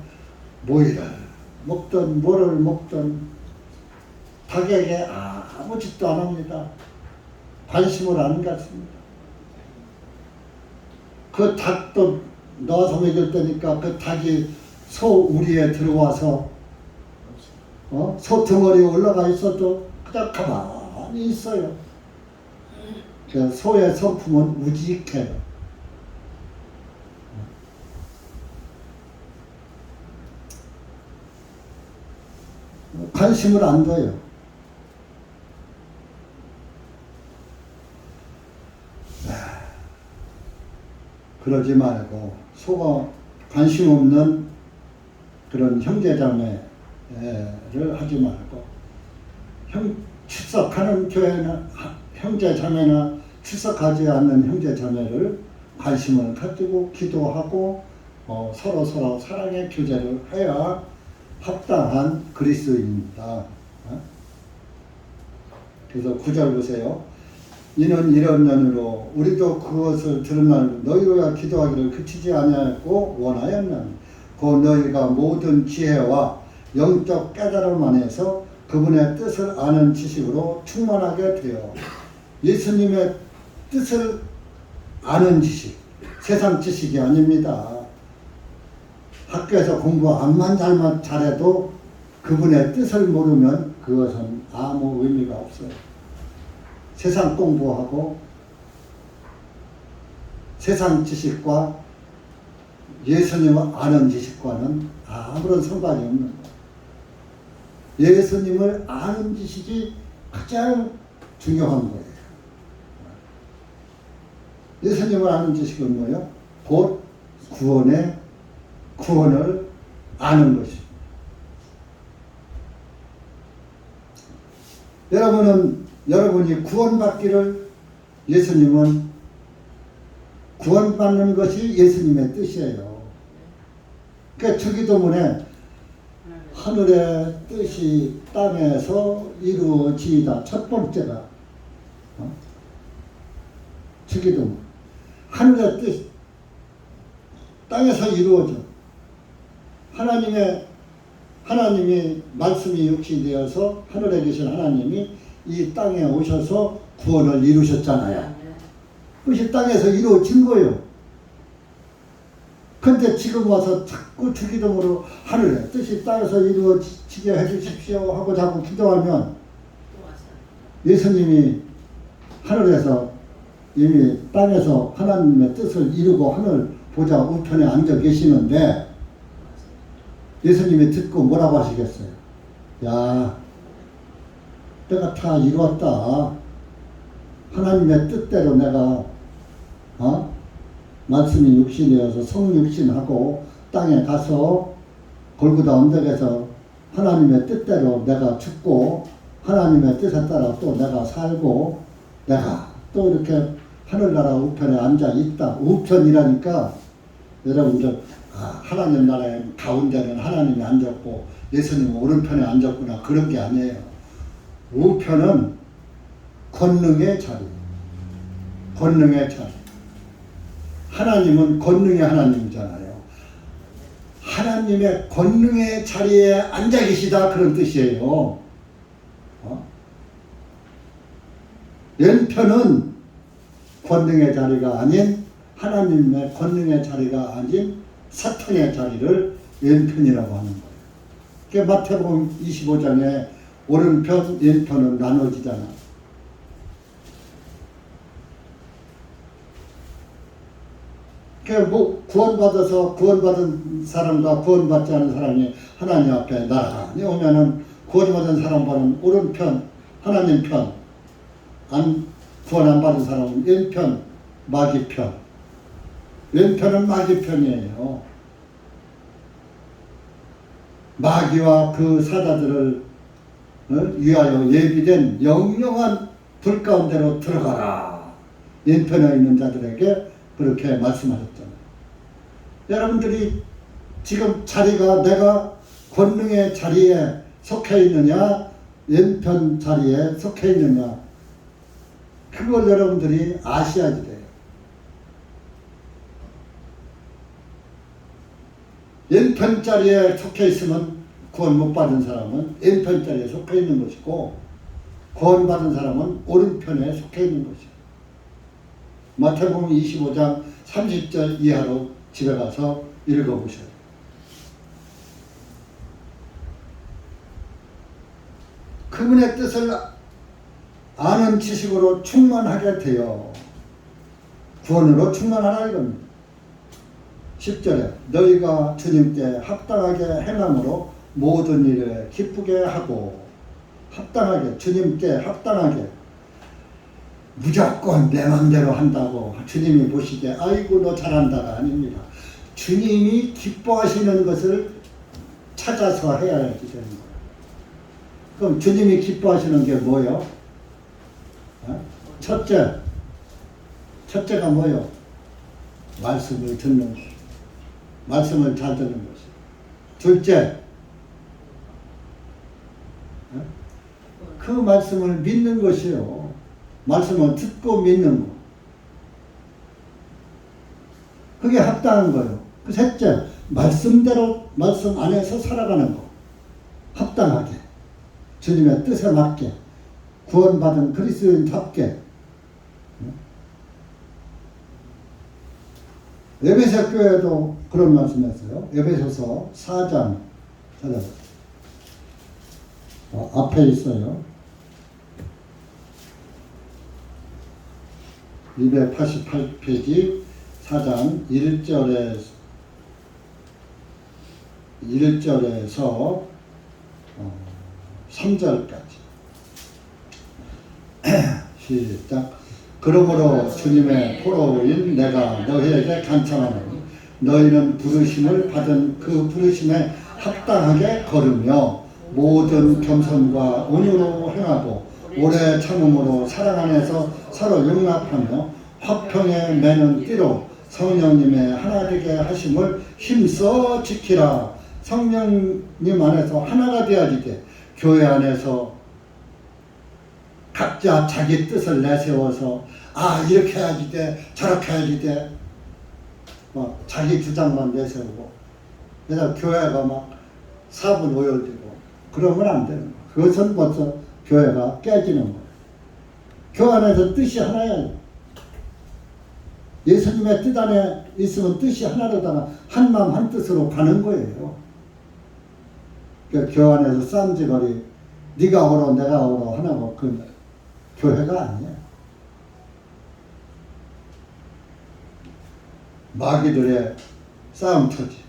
모이를 먹든 뭐를 먹든 닭에게 아무 짓도 안 합니다. 관심을 안 갖습니다. 그 닭도 넣어서 먹일 때니까 그 닭이 소 우리에 들어와서 소 덩어리에 올라가 있어도 그냥 가만히 있어요. 그 소의 성품은 우직해요. 관심을 안 둬요. 그러지 말고 소가 관심 없는 그런 형제자매를 하지 말고 출석하는 교회나 형제자매나 출석하지 않는 형제자매를 관심을 가지고 기도하고 서로 사랑의 교제를 해야 합당한 그리스도입니다. 그래서 9절 보세요. 이는 이런 연유로 우리도 그것을 들은 날 너희가 기도하기를 그치지 아니하고 원하였나니 곧 너희가 모든 지혜와 영적 깨달음 안에서 그분의 뜻을 아는 지식으로 충만하게 되어 예수님의 뜻을 아는 지식, 세상 지식이 아닙니다. 학교에서 공부 암만 잘해도 그분의 뜻을 모르면 그것은 아무 의미가 없어요. 세상 공부하고 세상 지식과 예수님을 아는 지식과는 아무런 상관이 없는 거예요. 예수님을 아는 지식이 가장 중요한 거예요. 예수님을 아는 지식은 뭐예요? 곧 구원을 아는 것입니다. 여러분이 구원받기를 예수님은 구원받는 것이 예수님의 뜻이에요. 그러니까 주기도문에 하늘의 뜻이 땅에서 이루어지이다. 첫 번째가 주기도문. 하늘의 뜻 땅에서 이루어져. 하나님의 하나님이 말씀이 육신이 되어서 하늘에 계신 하나님이 이 땅에 오셔서 구원을 이루셨잖아요. 그것이 땅에서 이루어진 거예요. 근데 지금 와서 자꾸 주기도문으로 하늘의 뜻이 땅에서 이루어지게 해주십시오 하고 자꾸 기도하면 예수님이 하늘에서 이미 땅에서 하나님의 뜻을 이루고 하늘 보좌 우편에 앉아 계시는데 예수님이 듣고 뭐라고 하시겠어요? 야, 내가 다 이루었다. 하나님의 뜻대로 내가 말씀이 육신이어서 성육신하고 땅에 가서 골고다 언덕에서 하나님의 뜻대로 내가 죽고 하나님의 뜻에 따라 또 내가 살고 내가 또 이렇게 하늘나라 우편에 앉아 있다. 우편이라니까 여러분들 하나님 나라의 가운데는 하나님이 앉았고 예수님은 오른편에 앉았구나 그런 게 아니에요. 우편은 권능의 자리. 권능의 자리. 하나님은 권능의 하나님이잖아요. 하나님의 권능의 자리에 앉아 계시다 그런 뜻이에요. 왼편은 권능의 자리가 아닌 하나님의 권능의 자리가 아닌 사탄의 자리를 왼편이라고 하는 거예요. 그게 마태복음 25장에 오른편, 왼편은 나눠지잖아. 뭐 구원받아서 구원받은 사람과 구원받지 않은 사람이 하나님 앞에 나란히 오면은 구원받은 사람과는 오른편 하나님 편, 구원 안 받은 사람은 왼편 마귀 편. 왼편은 마귀 편이에요. 마귀와 그 사자들을 위하여 예비된 영영한 불 가운데로 들어가라. 왼편에 있는 자들에게 그렇게 말씀하셨잖아요. 여러분들이 지금 자리가 내가 권능의 자리에 속해 있느냐 왼편 자리에 속해 있느냐 그걸 여러분들이 아셔야지 돼요. 왼편 자리에 속해 있으면 구원 못 받은 사람은 왼편 자리에 속해 있는 것이고 구원 받은 사람은 오른편에 속해 있는 것이에요. 마태복음 25장 30절 이하로 집에 가서 읽어보셔요. 그분의 뜻을 아는 지식으로 충만하게 되어 구원으로 충만하라 이겁니다. 10절에 너희가 주님께 합당하게 행함으로 모든 일에 기쁘게 하고 합당하게 주님께 합당하게 무조건 내 맘대로 한다고 주님이 보시기에 아이고 너 잘한다가 아닙니다. 주님이 기뻐하시는 것을 찾아서 해야지 되는 거예요. 그럼 주님이 기뻐하시는 게 뭐예요? 첫째가 뭐예요? 말씀을 듣는 것. 말씀을 잘 듣는 것이. 둘째, 그 말씀을 믿는 것이요. 말씀을 듣고 믿는 거. 그게 합당한 거예요. 그 셋째, 말씀대로 말씀 안에서 살아가는 거. 합당하게. 주님의 뜻에 맞게. 구원받은 그리스도인답게. 에베소 교회도 그런 말씀했어요. 에베소서 4장 찾아보세요. 앞에 있어요. 288페이지 4장 1절에서 3절까지 시작. 그러므로 주님의 포로인 내가 너희에게 간청하노니 너희는 부르심을 받은 그 부르심에 합당하게 걸으며 모든 겸손과 온유로 행하고 오래 참음으로 사랑 안에서 서로 용납하며 화평에 매는 띠로 성령님의 하나 되게 하심을 힘써 지키라. 성령님 안에서 하나가 되어야지 돼. 교회 안에서 각자 자기 뜻을 내세워서 이렇게 해야지 돼 저렇게 해야지 돼 막 자기 주장만 내세우고 그래서 교회가 막 사분 오열되고 그러면 안 되는 거예요. 그것은 벌써 교회가 깨지는 거예요. 교회 안에서 뜻이 하나야. 예수님의 뜻 안에 있으면 뜻이 하나로다가 한마음 한뜻으로 가는 거예요. 그러니까 교회 안에서 쌈지거리 네가 오라 내가 오라 하나고 그 교회가 아니야. 마귀들의 싸움터지.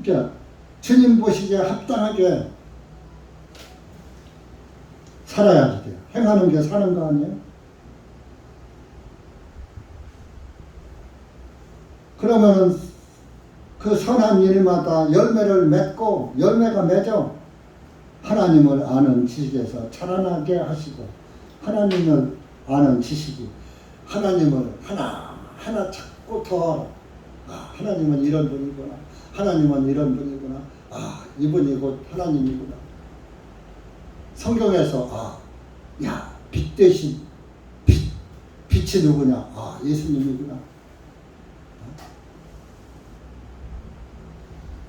그러니까 주님 보시기에 합당하게 살아야지 돼요. 행하는 게 사는 거 아니에요? 그러면은 그 선한 일마다 열매를 맺고 열매가 맺어 하나님을 아는 지식에서 자라나게 하시고 하나님을 아는 지식이 하나님을 하나 찾고 더 하나님은 이런 분이구나. 하나님은 이런 분이구나. 이분이 곧 하나님이구나. 성경에서 빛 대신 빛이 누구냐? 예수님이구나.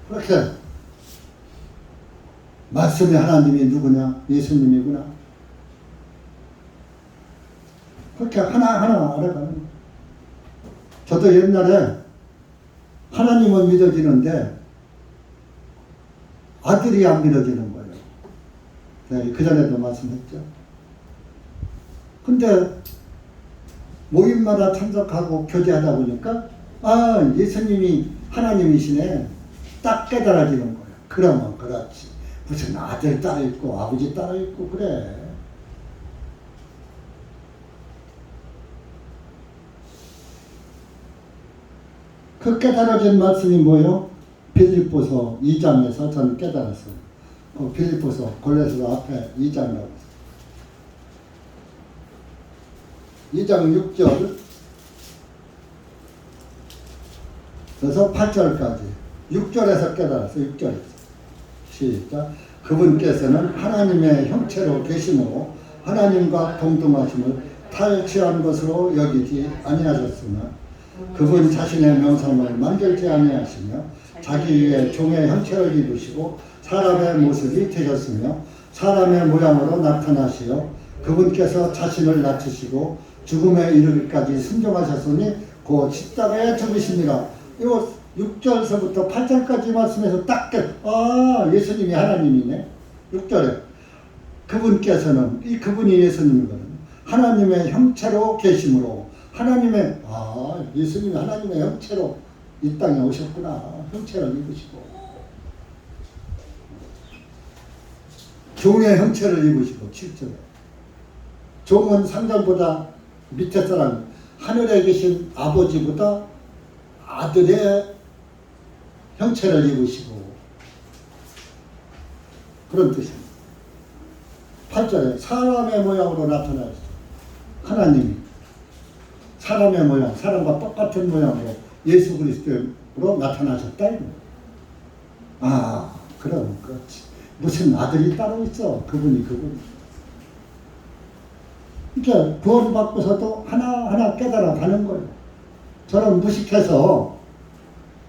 그렇게 말씀의 하나님이 누구냐? 예수님이구나. 그렇게 하나하나 알아가는 거예요. 저도 옛날에 하나님은 믿어지는데 아들이 안 믿어지는 거예요. 네, 그전에도 말씀했죠. 근데 모임마다 참석하고 교제하다 보니까 예수님이 하나님이시네. 딱 깨달아지는 거예요. 그러면 그렇지. 무슨 아들 따로 있고 아버지 따로 있고 그래. 그 깨달아진 말씀이 뭐예요? 빌립보서 2장에서 저는 깨달았어요. 빌립보서 골로새 앞에 2장이라고 했어요. 2장 6절 그래서 8절까지 6절에서 깨달았어요. 6절에서 시작. 그분께서는 하나님의 형체로 계심으로 하나님과 동등하심을 탈취한 것으로 여기지 아니하셨으나 그분 자신의 명성을 만들지 아니하시며 자기 위에 종의 형체를 입으시고 사람의 모습이 되셨으며 사람의 모양으로 나타나시어 그분께서 자신을 낮추시고 죽음에 이르기까지 순종하셨으니 곧 십자가에 죽으십니다. 이거 6절서부터 8절까지 말씀에서 딱 예수님이 하나님이네. 6절에 그분께서는 그분이 예수님이거든요. 하나님의 형체로 계심으로 하나님의 예수님이 하나님의 형체로 이 땅에 오셨구나. 형체를 입으시고 종의 형체를 입으시고 7절에 종은 상전보다 밑에 사람 하늘에 계신 아버지보다 아들의 형체를 입으시고 그런 뜻입니다. 8절에 사람의 모양으로 나타나셨어요. 하나님이 사람의 모양, 사람과 똑같은 모양으로 예수 그리스도로 나타나셨다. 그럼 그렇지. 무슨 아들이 따로 있어. 그분이. 그러니까 구원 받고서도 하나하나 깨달아 가는 거예요. 저는 무식해서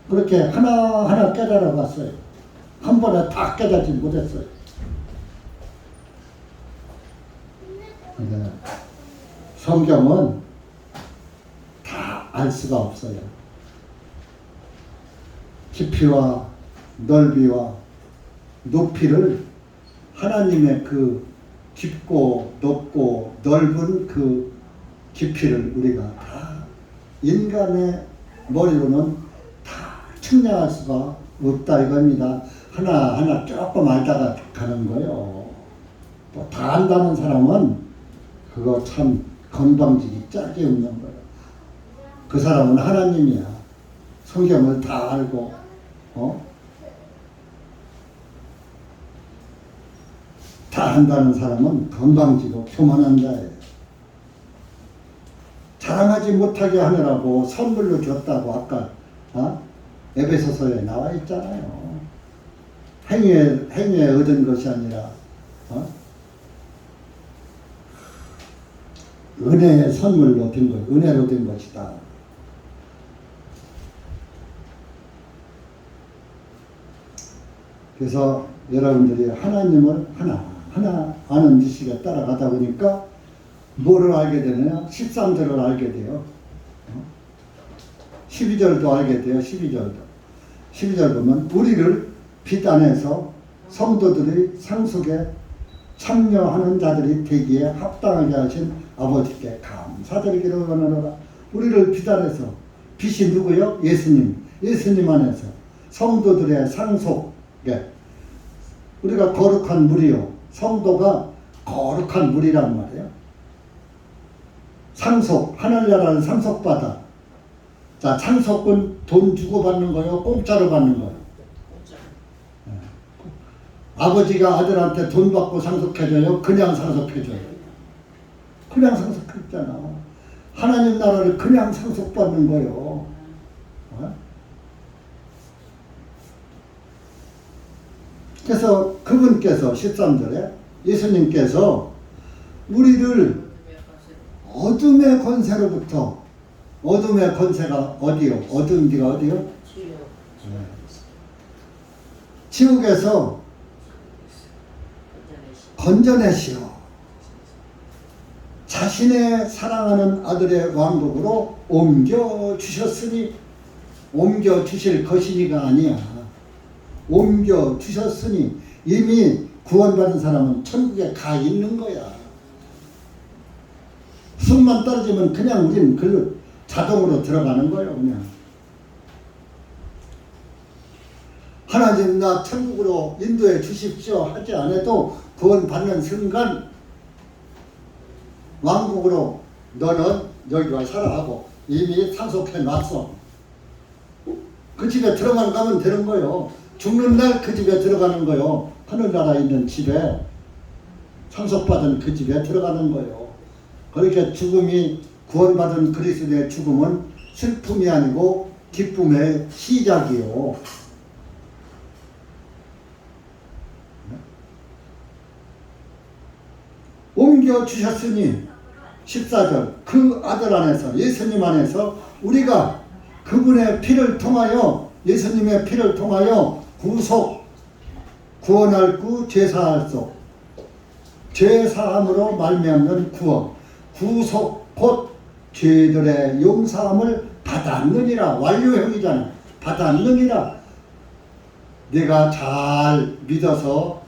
그렇게 하나하나 깨달아 갔어요. 한 번에 다 깨닫지 못했어요. 네. 성경은 다 알 수가 없어요. 깊이와 넓이와 높이를 하나님의 그 깊고 높고 넓은 그 깊이를 우리가 다 인간의 머리로는 다 측량할 수가 없다 이겁니다. 하나하나 조금 알다가 가는 거예요. 또 다 안다는 사람은 그거 참 건방지기 짝이 없는 거예요. 그 사람은 하나님이야. 성경을 다 알고 다 한다는 사람은 건방지고 교만한 자예요. 자랑하지 못하게 하느라고 선물로 줬다고 아까 에베소서에 나와 있잖아요. 행위에 얻은 것이 아니라 은혜의 선물로 된 것, 은혜로 된 것이다. 그래서 여러분들이 하나님을 하나 아는 지식에 따라가다 보니까 뭐를 알게 되느냐? 13절을 알게 돼요. 12절도 알게 돼요. 12절도. 12절 보면 우리를 비단해서 성도들의 상속에 참여하는 자들이 되기에 합당하게 하신 아버지께 감사드리기를 원하노라. 우리를 비단해서, 빛이 누구요? 예수님. 예수님 안에서 성도들의 상속에, 우리가 거룩한 물이요, 성도가 거룩한 물이란 말이에요. 상속, 하늘나라를 상속받아. 자, 상속은 돈 주고 받는 거요, 공짜로 받는 거요? 네. 아버지가 아들한테 돈 받고 상속해줘요? 그냥 상속해줘요? 그냥 상속했잖아. 하나님 나라를 그냥 상속받는 거요. 그래서 그분께서 13절에 예수님께서 우리를 어둠의 권세로부터, 어둠의 권세가 어디요? 어두운 데가 어디요? 지옥에서 건져내시오. 자신의 사랑하는 아들의 왕국으로 옮겨주셨으니, 옮겨주실 것이니가 아니야. 옮겨주셨으니 이미 구원받은 사람은 천국에 가 있는 거야. 숨만 떨어지면 그냥 우린 글로 자동으로 들어가는 거예요. 그냥 하나님 나 천국으로 인도해 주십시오 하지 않아도 구원받는 순간 왕국으로 너는 여기 와 살아 하고 이미 상속해 놨어. 그 집에 들어만 가면 되는 거예요. 죽는 날 그 집에 들어가는 거요. 하늘나라에 있는 집에, 상속받은 그 집에 들어가는 거요. 그렇게 죽음이, 구원받은 그리스도의 죽음은 슬픔이 아니고 기쁨의 시작이요. 옮겨주셨으니 14절 그 아들 안에서, 예수님 안에서 우리가 그분의 피를 통하여, 예수님의 피를 통하여 구속, 구원할 구, 제사할 수, 제사함으로 말미암는 구원, 구속 곧 죄들의 용서함을 받았느니라. 완료형이잖아. 받았느니라. 내가 잘 믿어서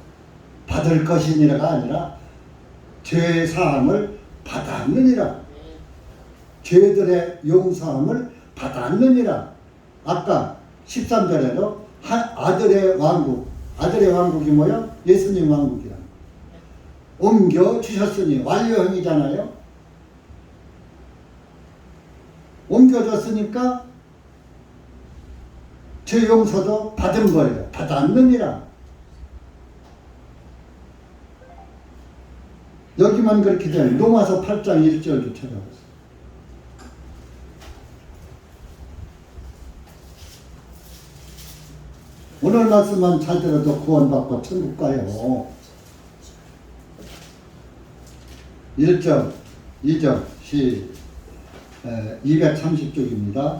받을 것이니라가 아니라 죄사함을 받았느니라. 죄들의 용서함을 받았느니라. 아까 13절에도 아들의 왕국, 아들의 왕국이 뭐야? 예수님 왕국이야. 옮겨주셨으니, 완료형이잖아요. 옮겨줬으니까 죄 용서도 받은 거예요. 받았느니라. 여기만 그렇게 돼요. 로마서 8장 1절도 찾아보세요. 오늘 말씀만 잘 들어도 구원받고 천국 가요. 1절, 2절, 230쪽입니다.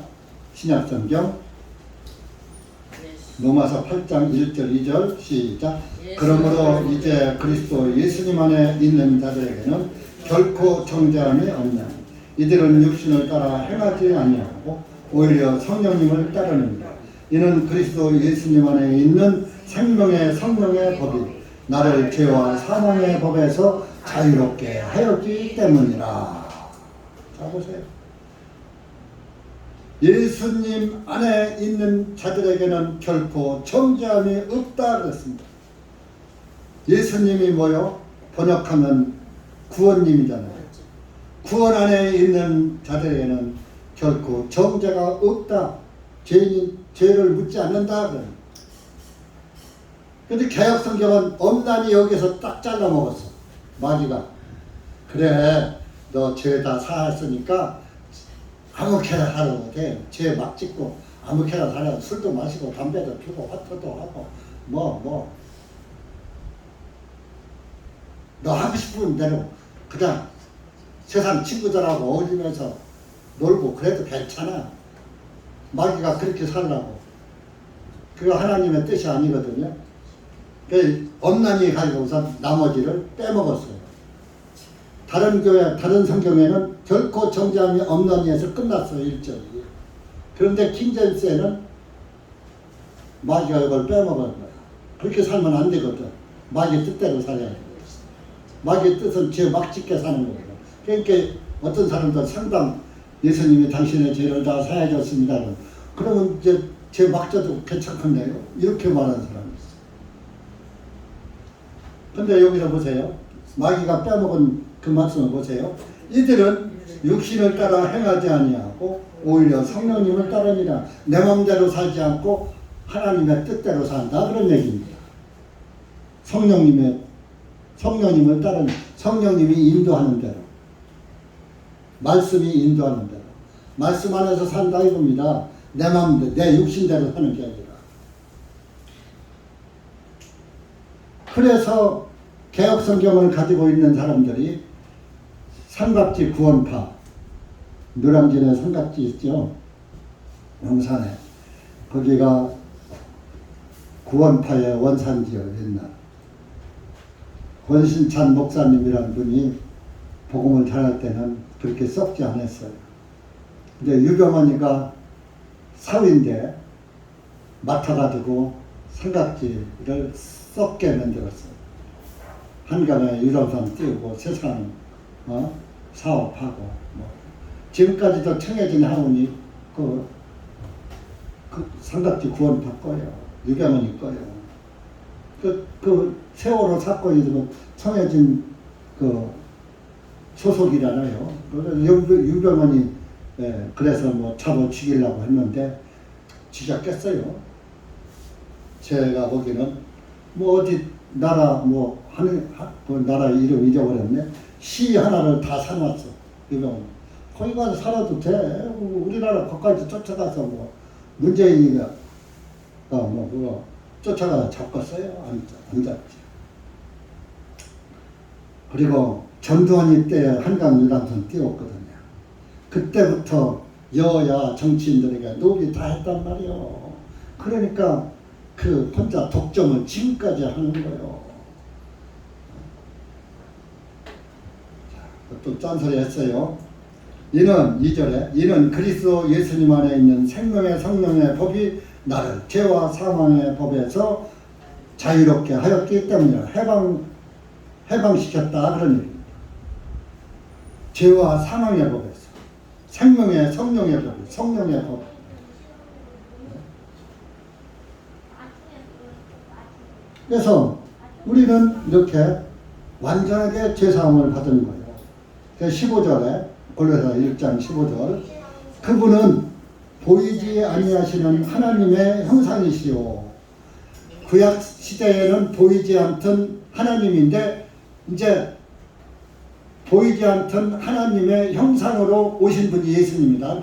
신약성경 로마서 8장 1절, 2절 시작. 그러므로 이제 그리스도 예수님 안에 있는 자들에게는 결코 정죄함이 없냐. 이들은 육신을 따라 행하지 아니하고 오히려 성령님을 따르는다. 이는 그리스도 예수님 안에 있는 생명의 성령의 법이 나를 죄와 사망의 법에서 자유롭게 하였기 때문이라. 자 보세요. 예수님 안에 있는 자들에게는 결코 정죄함이 없다 그랬습니다. 예수님이 뭐요? 번역하면 구원님이잖아요. 구원 안에 있는 자들에게는 결코 정죄가 없다. 죄를 묻지 않는다. 그런데 개혁성경은 엄란히 여기서 딱 잘라 먹었어. 마귀가. 그래, 너 죄 다 사했으니까 아무렇게나 하라고 돼. 죄 막 짓고 아무렇게나 하라고. 술도 마시고 담배도 피고 화투도 하고 너 하고 싶은 대로 그냥 세상 친구들하고 어울리면서 놀고 그래도 괜찮아. 마귀가 그렇게 살라고. 그거 하나님의 뜻이 아니거든요. 그 엄난이 가지고서 나머지를 빼먹었어요. 다른 교회, 다른 성경에는 결코 정죄함이 없나니에서 끝났어요, 1절이. 그런데 킹제임스에는 마귀가 이걸 빼먹은 거야. 그렇게 살면 안 되거든. 마귀 뜻대로 살아야 돼. 마귀의 뜻은 죄 막 짓게 사는 거거든. 그러니까 어떤 사람들 상담, 예수님이 당신의 죄를 다 사해줬습니다. 그러면 이제 죄 막 져도 괜찮겠네요. 이렇게 말하는 사람이 있어. 근데 여기서 보세요. 마귀가 빼먹은 그 말씀을 보세요. 이들은 육신을 따라 행하지 아니하고 오히려 성령님을 따르니라. 내 마음대로 살지 않고 하나님의 뜻대로 산다. 그런 얘기입니다. 성령님을 따르는, 성령님이 인도하는 대로, 말씀이 인도하는 대로, 말씀 안에서 산다 이겁니다. 내 마음대로, 내 육신대로 사는 게 아니라. 그래서 개혁 성경을 가지고 있는 사람들이 삼각지 구원파, 노량진에 삼각지 있죠. 영산에. 거기가 구원파의 원산지요, 옛날. 권신찬 목사님이라는 분이 복음을 전할 때는 그렇게 썩지 않았어요. 근데 유병원이가 사위인데 맡아가지고 삼각지를 썩게 만들었어요. 한강에 유람선 띄우고 세상 사업하고 지금까지도 청해진 학원이 그 삼각지 구원파 거예요. 유병원이 거예요. 그 세월호 사건이 지금 청해진 그 소속이잖아요. 유병원이 그래서 잡아 죽이려고 했는데 쥐잡겠어요. 제가 보기에는 어디 나라 나라 이름 잊어버렸네. 시 하나를 다 사놨어. 유병원. 거기 가서 살아도 돼. 우리나라 거기까지 쫓아가서 문재인이가 그거 쫓아가서 잡겠어요? 안 잡지. 그리고 전두환이 때 한강 유람선 띄웠거든요. 그때부터 여야 정치인들에게 노비 다 했단 말이에요. 그러니까 그 혼자 독점을 지금까지 하는 거예요. 또 짠소리 했어요. 이는 2절에 이는 그리스도 예수님 안에 있는 생명의 성령의 법이 나를 죄와 사망의 법에서 자유롭게 하였기 때문이라. 해방시켰다 그런 얘기입니다. 죄와 사망의 법에서 생명의 성령의 법, 성령의 법. 그래서 우리는 이렇게 완전하게 죄사함을 받은 거예요. 15절에 골로새 1장 15절 그분은 보이지 아니하시는 하나님의 형상이시오. 구약 시대에는 보이지 않던 하나님인데 이제 보이지 않던 하나님의 형상으로 오신 분이 예수님이다.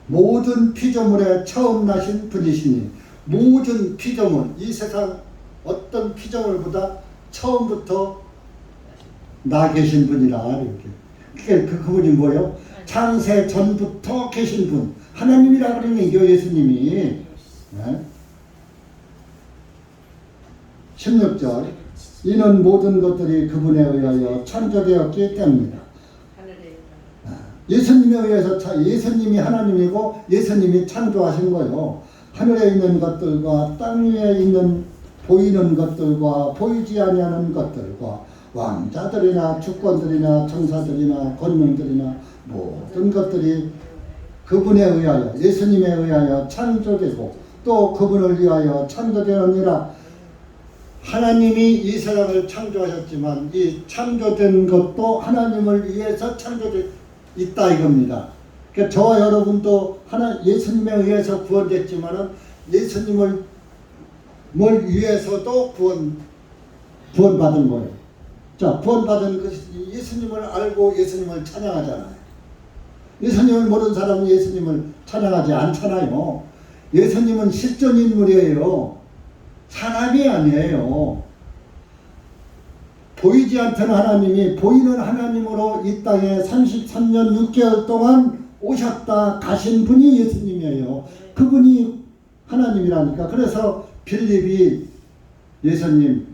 모든 피조물의 처음 나신 분이시니 모든 피조물, 이 세상 어떤 피조물보다 처음부터 나 계신 분이라. 이렇게. 그분이 뭐예요? 창세 전부터 계신 분. 하나님이라 그러는 얘기요, 예수님이. 네? 16절. 이는 모든 것들이 그분에 의하여 창조되었기 때문이다. 예수님에 의해서 예수님이 하나님이고 예수님이 창조하신 거예요. 하늘에 있는 것들과 땅 위에 있는 보이는 것들과 보이지 아니하는 것들과 왕자들이나 주권들이나 청사들이나 권능들이나 모든 것들이 그분에 의하여 예수님에 의하여 창조되고 또 그분을 위하여 창조되었느니라. 하나님이 이 세상을 창조하셨지만 이 창조된 것도 하나님을 위해서 창조되어 있다 이겁니다. 그러니까 저와 여러분도 예수님에 의해서 구원됐지만은 예수님을 위해서도 구원받은 거예요. 자, 구원받은 것이 예수님을 알고 예수님을 찬양하잖아요. 예수님을 모르는 사람은 예수님을 찬양하지 않잖아요. 예수님은 실존 인물이에요. 사람이 아니에요. 보이지 않던 하나님이 보이는 하나님으로 이 땅에 33년 6개월 동안 오셨다 가신 분이 예수님이에요. 그분이 하나님이라니까. 그래서 빌립이 예수님한테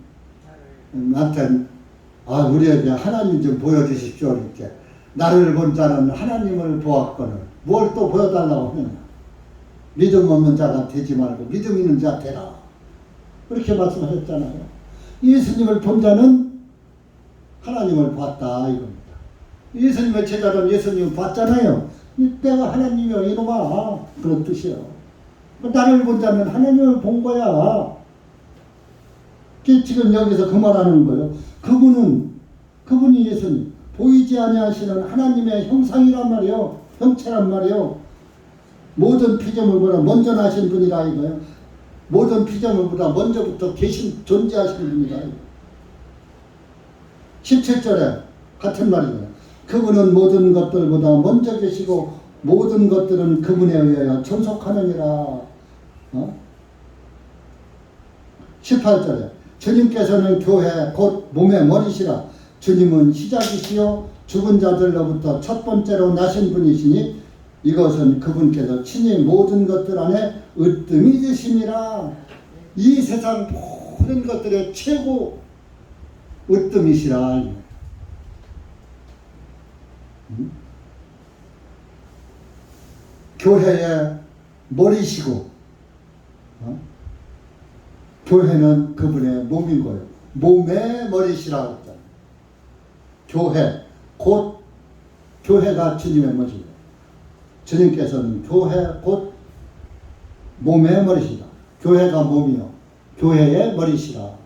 우리에게 하나님 좀 보여주십시오. 이렇게 나를 본 자는 하나님을 보았거늘 뭘 또 보여달라고 하느냐. 믿음 없는 자가 되지 말고 믿음 있는 자 되라. 그렇게 말씀하셨잖아요. 예수님을 본 자는 하나님을 봤다 이겁니다. 예수님의 제자는 예수님을 봤잖아요. 내가 하나님이여 이놈아 그런 뜻이요. 나를 본 자는 하나님을 본 거야. 지금 여기서 그 말하는 거예요. 그분이 예수님 보이지 아니하시는 하나님의 형상이란 말이요. 형체란 말이요. 모든 피조물보다 먼저 나신 분이라 이거예요. 모든 피조물보다 먼저부터 계신 존재하시는 분이다. 17절에 같은 말이에요. 그분은 모든 것들보다 먼저 계시고 모든 것들은 그분에 의하여 존속하느니라. 18절에 주님께서는 교회 곧 몸의 머리시라. 주님은 시작이시요 죽은 자들로부터 첫 번째로 나신 분이시니 이것은 그분께서 친히 모든 것들 안에 으뜸이 되심이라. 이 세상 모든 것들의 최고 으뜸이시라. 교회의 머리시고 교회는 그분의 몸인 거예요. 몸의 머리시라고 했잖아요. 교회 곧 교회가 주님의 머리예요. 주님께서는 교회 곧 몸의 머리시다. 교회가 몸이요 교회의 머리시라.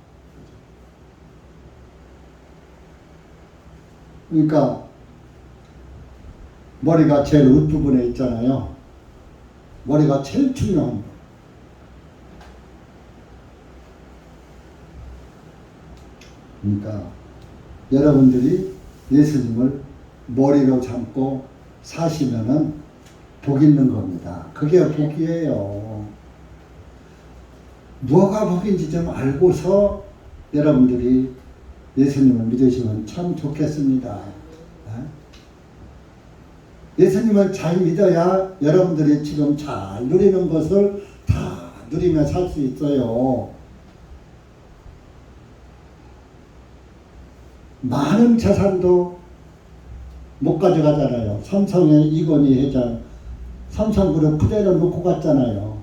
그러니까 머리가 제일 윗부분에 있잖아요. 머리가 제일 중요한 거. 그러니까 여러분들이 예수님을 머리로 삼고 사시면은 복 있는 겁니다. 그게 복이에요. 뭐가 복인지 좀 알고서 여러분들이 예수님을 믿으시면 참 좋겠습니다. 예수님을 잘 믿어야 여러분들이 지금 잘 누리는 것을 다 누리며 살 수 있어요. 많은 재산도 못 가져가잖아요. 삼성의 이건희 회장 삼성그룹 그대로 놓고 갔잖아요.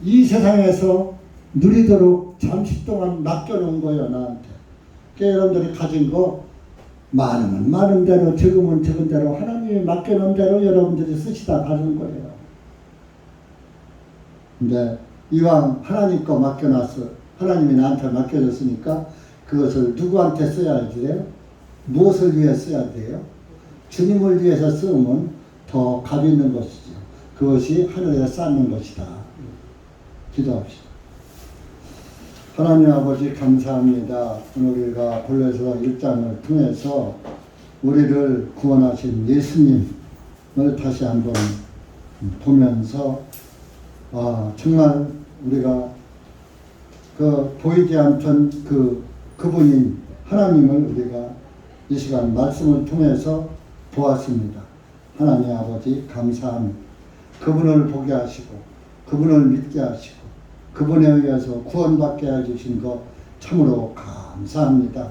이 세상에서 누리도록 잠시 동안 맡겨놓은 거예요. 나한테. 그러니까 여러분들이 가진 거 많으면 많은 대로 적으면 적은 대로 하나님이 맡겨놓은 대로 여러분들이 쓰시다 가는 거예요. 근데 이왕 하나님 거 맡겨놨어. 하나님이 나한테 맡겨줬으니까 그것을 누구한테 써야 돼요? 무엇을 위해 써야 돼요? 주님을 위해서 쓰면 더 값 있는 것이죠. 그것이 하늘에 쌓는 것이다. 기도합시다. 하나님 아버지 감사합니다. 오늘 우리가 골로새서 1장을 통해서 우리를 구원하신 예수님을 다시 한번 보면서 정말 우리가 그 보이지 않던 그분인 하나님을 우리가 이 시간 말씀을 통해서 보았습니다. 하나님 아버지 감사합니다. 그분을 보게 하시고 그분을 믿게 하시고 그분에 의해서 구원받게 해주신 것 참으로 감사합니다.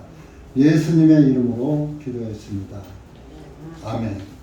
예수님의 이름으로 기도했습니다. 아멘.